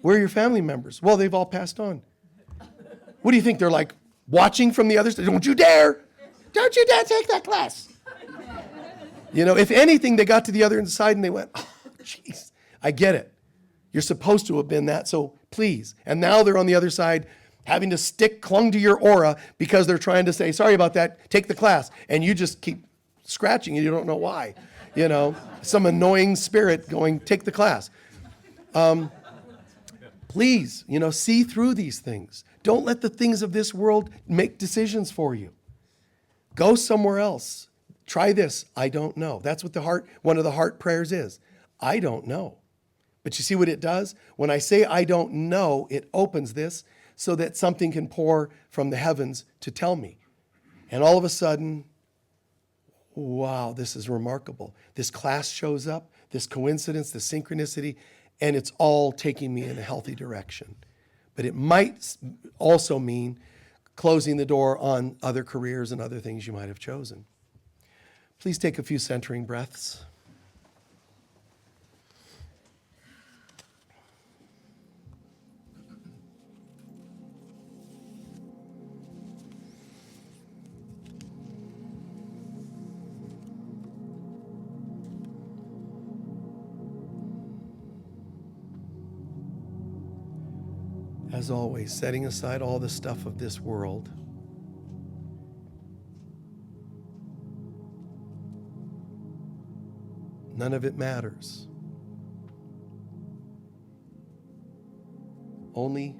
Where are your family members? Well, they've all passed on. What do you think? They're like watching from the other side. Don't you dare take that class. If anything, they got to the other side and they went, oh, jeez, I get it. You're supposed to have been that, so please. And now they're on the other side having to clung to your aura because they're trying to say, sorry about that, take the class. And you just keep scratching and you don't know why. Some annoying spirit going, take the class. Please, see through these things. Don't let the things of this world make decisions for you. Go somewhere else. Try this. I don't know. That's what one of the heart prayers is. I don't know. But you see what it does? When I say I don't know, it opens this so that something can pour from the heavens to tell me. And all of a sudden, wow, this is remarkable. This class shows up, this coincidence, this synchronicity, and it's all taking me in a healthy direction. But it might also mean closing the door on other careers and other things you might have chosen. Please take a few centering breaths. As always, setting aside all the stuff of this world. None of it matters. Only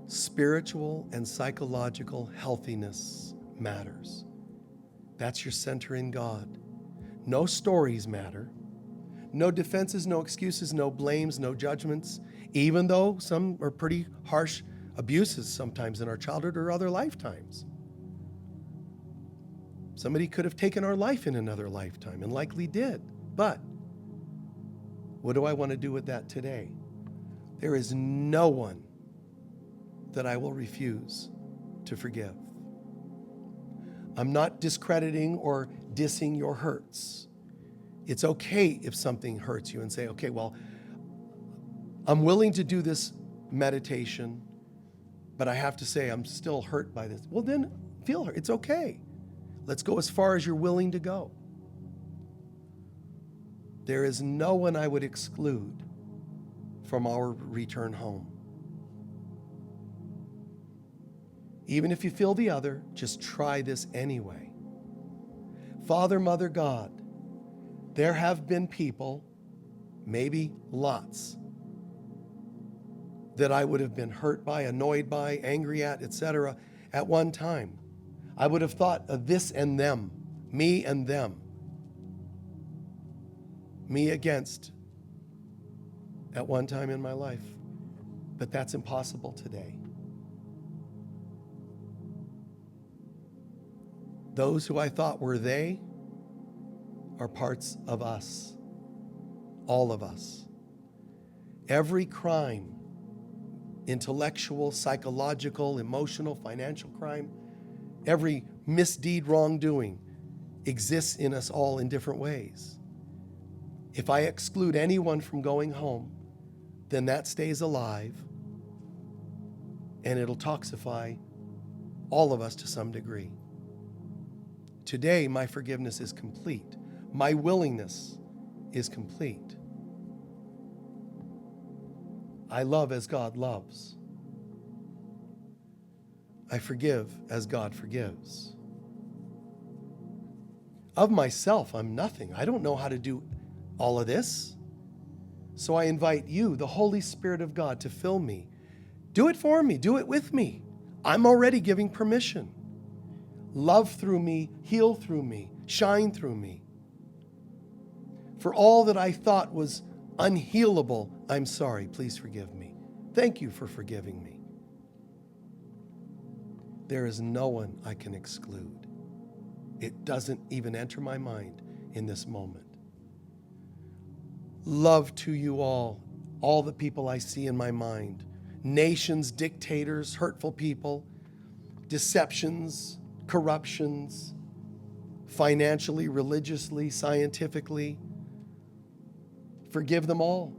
spiritual and psychological healthiness matters. That's your center in God. No stories matter. No defenses, no excuses, no blames, no judgments, even though some are pretty harsh abuses sometimes in our childhood or other lifetimes. Somebody could have taken our life in another lifetime and likely did. But what do I want to do with that today? There is no one that I will refuse to forgive. I'm not discrediting or dissing your hurts. It's okay if something hurts you and say, okay, well, I'm willing to do this meditation, but I have to say I'm still hurt by this. Well, then feel hurt. It's okay. Let's go as far as you're willing to go. There is no one I would exclude from our return home. Even if you feel the other, just try this anyway. Father, Mother, God, there have been people, maybe lots, that I would have been hurt by, annoyed by, angry at, etc. at one time. I would have thought of this and them, me and them, me against at one time in my life. But that's impossible today. Those who I thought were they are parts of us, all of us. Every crime, intellectual, psychological, emotional, financial crime, every misdeed, wrongdoing exists in us all in different ways. If I exclude anyone from going home, then that stays alive and it'll toxify all of us to some degree. Today, my forgiveness is complete. My willingness is complete. I love as God loves. I forgive as God forgives. Of myself, I'm nothing. I don't know how to do all of this. So I invite you, the Holy Spirit of God, to fill me. Do it for me. Do it with me. I'm already giving permission. love through me, heal through me, shine through me. For all that I thought was unhealable, I'm sorry. Please forgive me. Thank you for forgiving me. There is no one I can exclude. It doesn't even enter my mind in this moment. Love to you all the people I see in my mind. Nations, dictators, hurtful people, deceptions, corruptions, financially, religiously, scientifically. Forgive them all.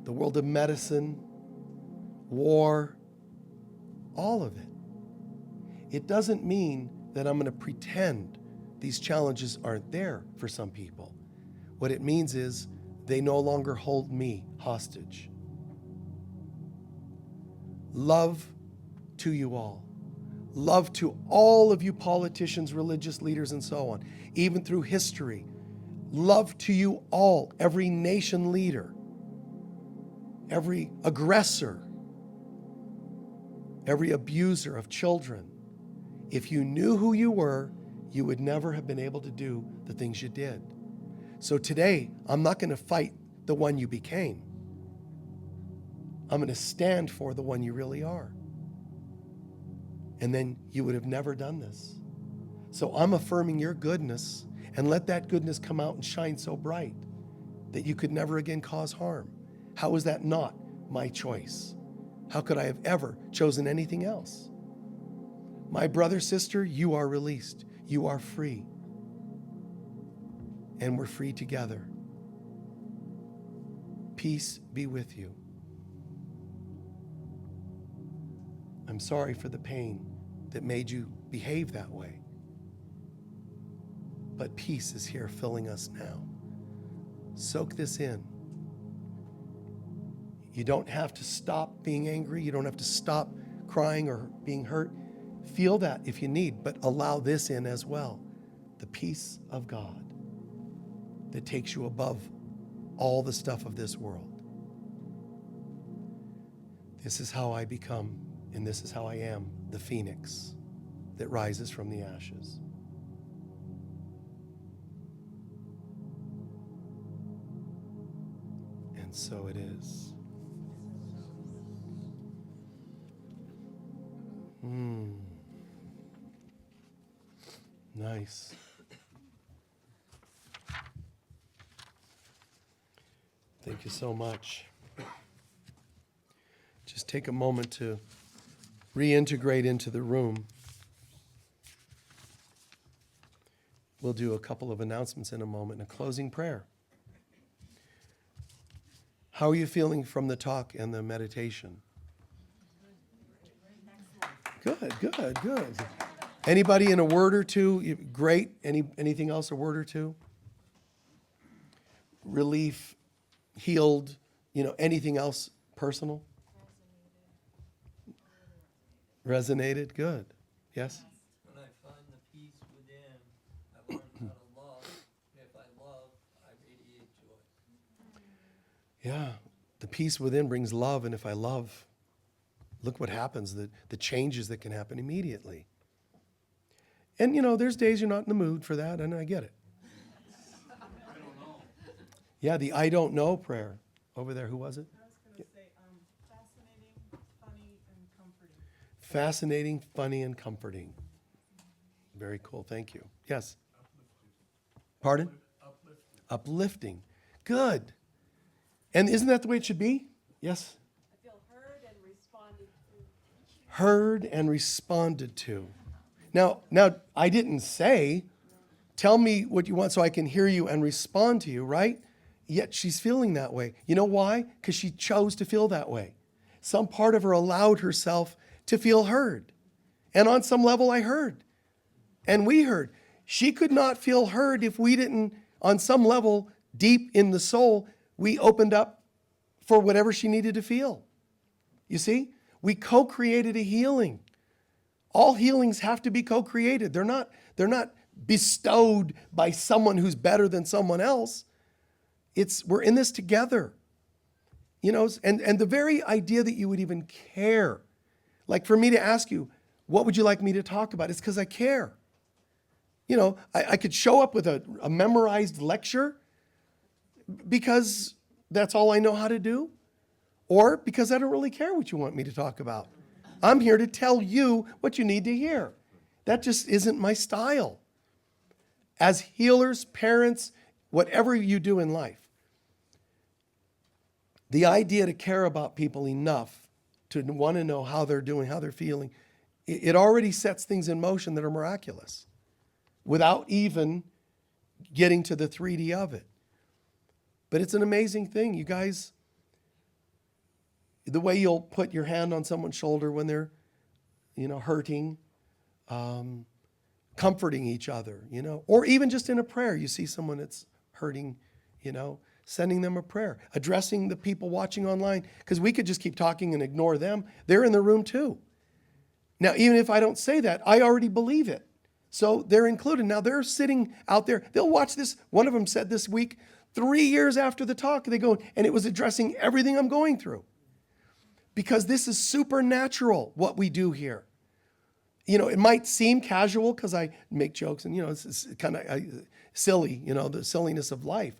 The world of medicine, war, all of it. It doesn't mean that I'm going to pretend these challenges aren't there for some people. What it means is they no longer hold me hostage. Love to you all. Love to all of you politicians, religious leaders, and so on, even through history. Love to you all, every nation leader, every aggressor, every abuser of children. If you knew who you were, you would never have been able to do the things you did. So today, I'm not going to fight the one you became. I'm going to stand for the one you really are. And then you would have never done this. So I'm affirming your goodness, and let that goodness come out and shine so bright that you could never again cause harm. How is that not my choice? How could I have ever chosen anything else? My brother, sister, you are released. You are free. And we're free together. Peace be with you. I'm sorry for the pain that made you behave that way. But peace is here filling us now. Soak this in. You don't have to stop being angry. You don't have to stop crying or being hurt. Feel that if you need, but allow this in as well. The peace of God that takes you above all the stuff of this world. This is how I become, and this is how I am, the phoenix that rises from the ashes. And so it is. Nice. Thank you so much. Just take a moment to reintegrate into the room. We'll do a couple of announcements in a moment and a closing prayer. How are you feeling from the talk and the meditation? Good. Anybody in a word or two? Great. Anything else, a word or two? Relief, healed, anything else personal? Resonated. Good. Yes? When I find the peace within, I learn how to love. And if I love, I radiate joy. Yeah. The peace within brings love, and if I love, look what happens, the changes that can happen immediately. And, there's days you're not in the mood for that, and I get it. I don't know. Yeah, the I don't know prayer. Over there, who was it? I was going to say, fascinating, funny, and comforting. Fascinating, funny, and comforting. Very cool. Thank you. Yes? Pardon? Uplifting. Good. And isn't that the way it should be? Yes? I feel heard and responded to. Heard and responded to. Now, I didn't say, tell me what you want so I can hear you and respond to you, right? Yet she's feeling that way. You know why? Because she chose to feel that way. Some part of her allowed herself to feel heard. And on some level, I heard. And we heard. She could not feel heard if we didn't, on some level, deep in the soul, we opened up for whatever she needed to feel. You see? We co-created a healing. All healings have to be co-created. They're not bestowed by someone who's better than someone else. We're in this together. And the very idea that you would even care Like for me to ask you, what would you like me to talk about? It's because I care. You know, I could show up with a memorized lecture because that's all I know how to do, or because I don't really care what you want me to talk about. I'm here to tell you what you need to hear. That just isn't my style. As healers, parents, whatever you do in life, the idea to care about people enough to want to know how they're doing, how they're feeling, it already sets things in motion that are miraculous without even getting to the 3D of it. But it's an amazing thing, you guys. The way you'll put your hand on someone's shoulder when they're, hurting, comforting each other, or even just in a prayer, you see someone that's hurting, sending them a prayer, addressing the people watching online, because we could just keep talking and ignore them. They're in the room too. Now, even if I don't say that, I already believe it. So they're included. Now they're sitting out there. They'll watch this. One of them said this week, 3 years after the talk, they go, and it was addressing everything I'm going through. Because this is supernatural, what we do here. It might seem casual because I make jokes and, it's kind of silly, the silliness of life.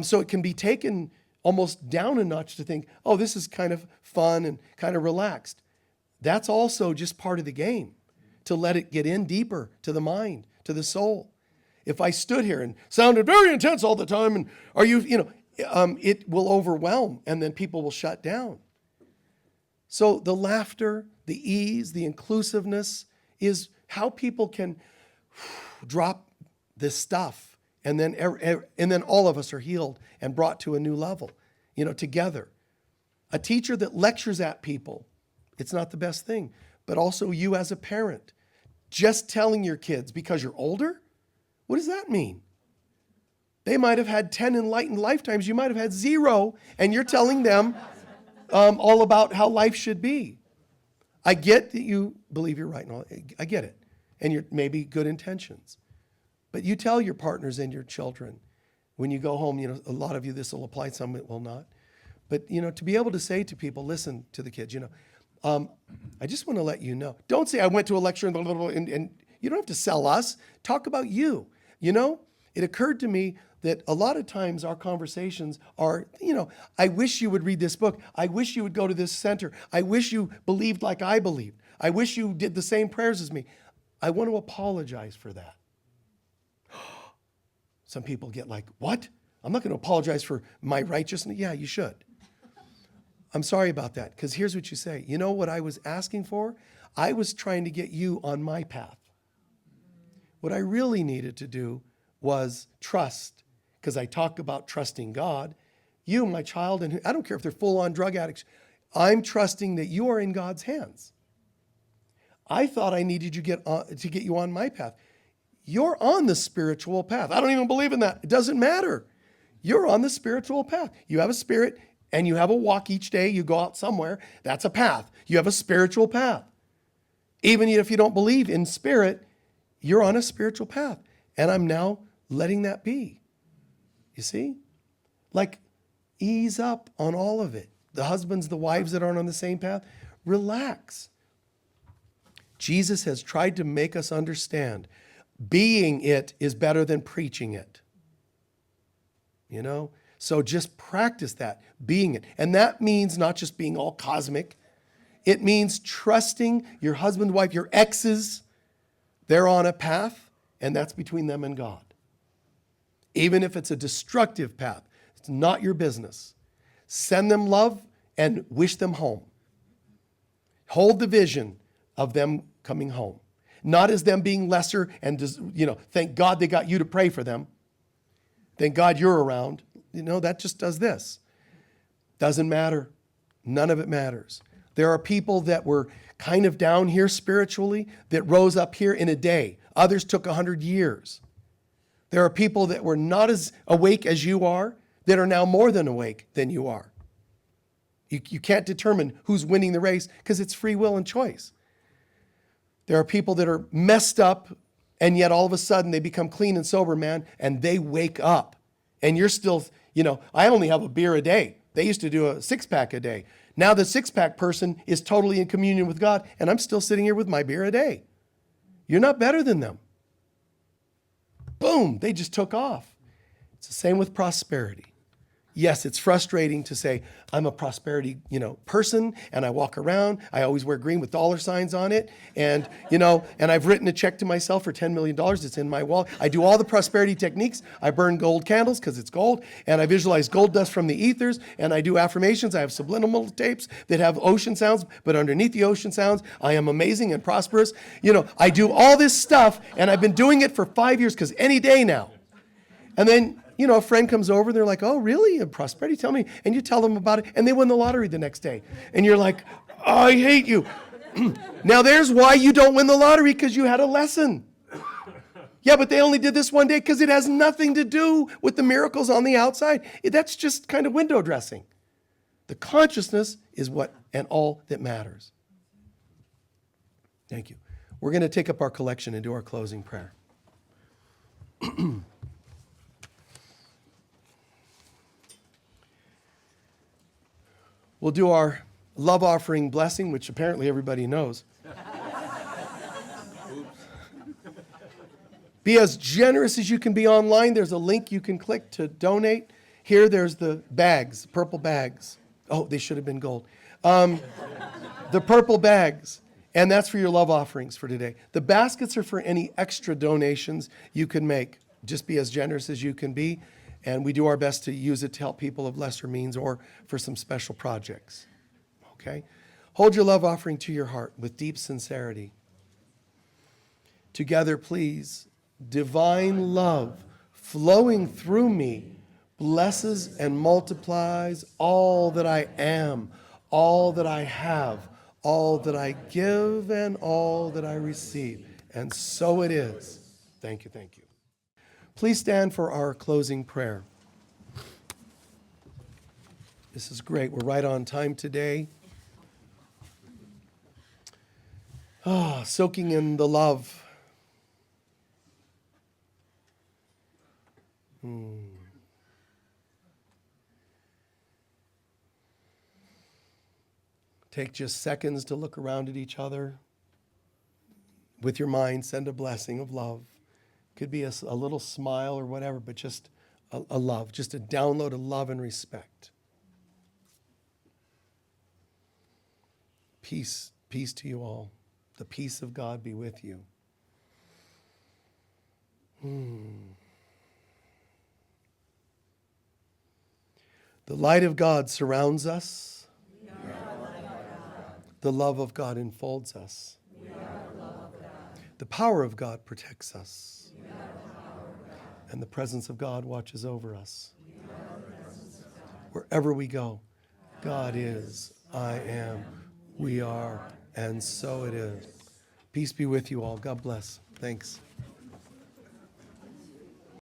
So it can be taken almost down a notch to think, oh, this is kind of fun and kind of relaxed. That's also just part of the game, to let it get in deeper to the mind, to the soul. If I stood here and sounded very intense all the time, and it will overwhelm, and then people will shut down. So the laughter, the ease, the inclusiveness is how people can drop this stuff, and then all of us are healed and brought to a new level, together. A teacher that lectures at people, it's not the best thing, but also you as a parent, just telling your kids because you're older, what does that mean? They might have had 10 enlightened lifetimes, you might have had 0, and you're telling them all about how life should be. I get that you believe you're right and all. I get it. And you're maybe good intentions. But you tell your partners and your children when you go home, a lot of you, this will apply, some it will not. But, to be able to say to people, listen to the kids, I just want to let you know. Don't say I went to a lecture and you don't have to sell us. Talk about you. It occurred to me that a lot of times our conversations are, I wish you would read this book. I wish you would go to this center. I wish you believed like I believed. I wish you did the same prayers as me. I want to apologize for that. Some people get like, what? I'm not going to apologize for my righteousness. Yeah, you should. I'm sorry about that, because here's what you say. You know what I was asking for? I was trying to get you on my path. What I really needed to do was trust, because I talk about trusting God. You, my child, and I don't care if they're full-on drug addicts, I'm trusting that you are in God's hands. I thought I needed to get you on my path. You're on the spiritual path. I don't even believe in that. It doesn't matter. You're on the spiritual path. You have a spirit, and you have a walk each day. You go out somewhere. That's a path. You have a spiritual path. Even if you don't believe in spirit, you're on a spiritual path. And I'm now letting that be. You see? Like, ease up on all of it. The husbands, the wives that aren't on the same path, relax. Jesus has tried to make us understand being it is better than preaching it. So just practice that, being it. And that means not just being all cosmic. It means trusting your husband, wife, your exes. They're on a path, and that's between them and God. Even if it's a destructive path, it's not your business. Send them love and wish them home. Hold the vision of them coming home. Not as them being lesser and, thank God they got you to pray for them. Thank God you're around. That just does this. Doesn't matter. None of it matters. There are people that were kind of down here spiritually that rose up here in a day. Others took 100 years. There are people that were not as awake as you are that are now more than awake than you are. You can't determine who's winning the race because it's free will and choice. There are people that are messed up, and yet all of a sudden they become clean and sober, man, and they wake up. And you're still, I only have a beer a day. They used to do a 6-pack a day. Now the six-pack person is totally in communion with God, and I'm still sitting here with my beer a day. You're not better than them. Boom, they just took off. It's the same with prosperity. Yes, it's frustrating to say, I'm a prosperity, person, and I walk around. I always wear green with dollar signs on it. And, and I've written a check to myself for $10 million. It's in my wall. I do all the prosperity techniques. I burn gold candles because it's gold. And I visualize gold dust from the ethers. And I do affirmations. I have subliminal tapes that have ocean sounds. But underneath the ocean sounds, I am amazing and prosperous. I do all this stuff. And I've been doing it for 5 years because any day now. And then a friend comes over, they're like, oh, really? Prosperity? Tell me. And you tell them about it, and they win the lottery the next day. And you're like, oh, I hate you. Now there's why you don't win the lottery, because you had a lesson. Yeah, but they only did this one day because it has nothing to do with the miracles on the outside. That's just kind of window dressing. The consciousness is what and all that matters. Thank you. We're going to take up our collection and do our closing prayer. We'll do our love offering blessing, which apparently everybody knows. Be as generous as you can be online. There's a link you can click to donate. Here, there's the bags, purple bags. Oh, they should have been gold. The purple bags, and that's for your love offerings for today. The baskets are for any extra donations you can make. Just be as generous as you can be. And we do our best to use it to help people of lesser means or for some special projects. Okay? Hold your love offering to your heart with deep sincerity. Together, please, divine love flowing through me blesses and multiplies all that I am, all that I have, all that I give, and all that I receive. And so it is. Thank you, thank you. Please stand for our closing prayer. This is great. We're right on time today. Soaking in the love. Take just seconds to look around at each other. With your mind, send a blessing of love. Could be a little smile or whatever, but just a love, just a download of love and respect. Peace to you all. The peace of God be with you. The light of God surrounds us. The love of God enfolds us. The power of God protects us. And the presence of God watches over us. Wherever we go, God is, I am, we are, and so it is. Peace be with you all. God bless. Thanks.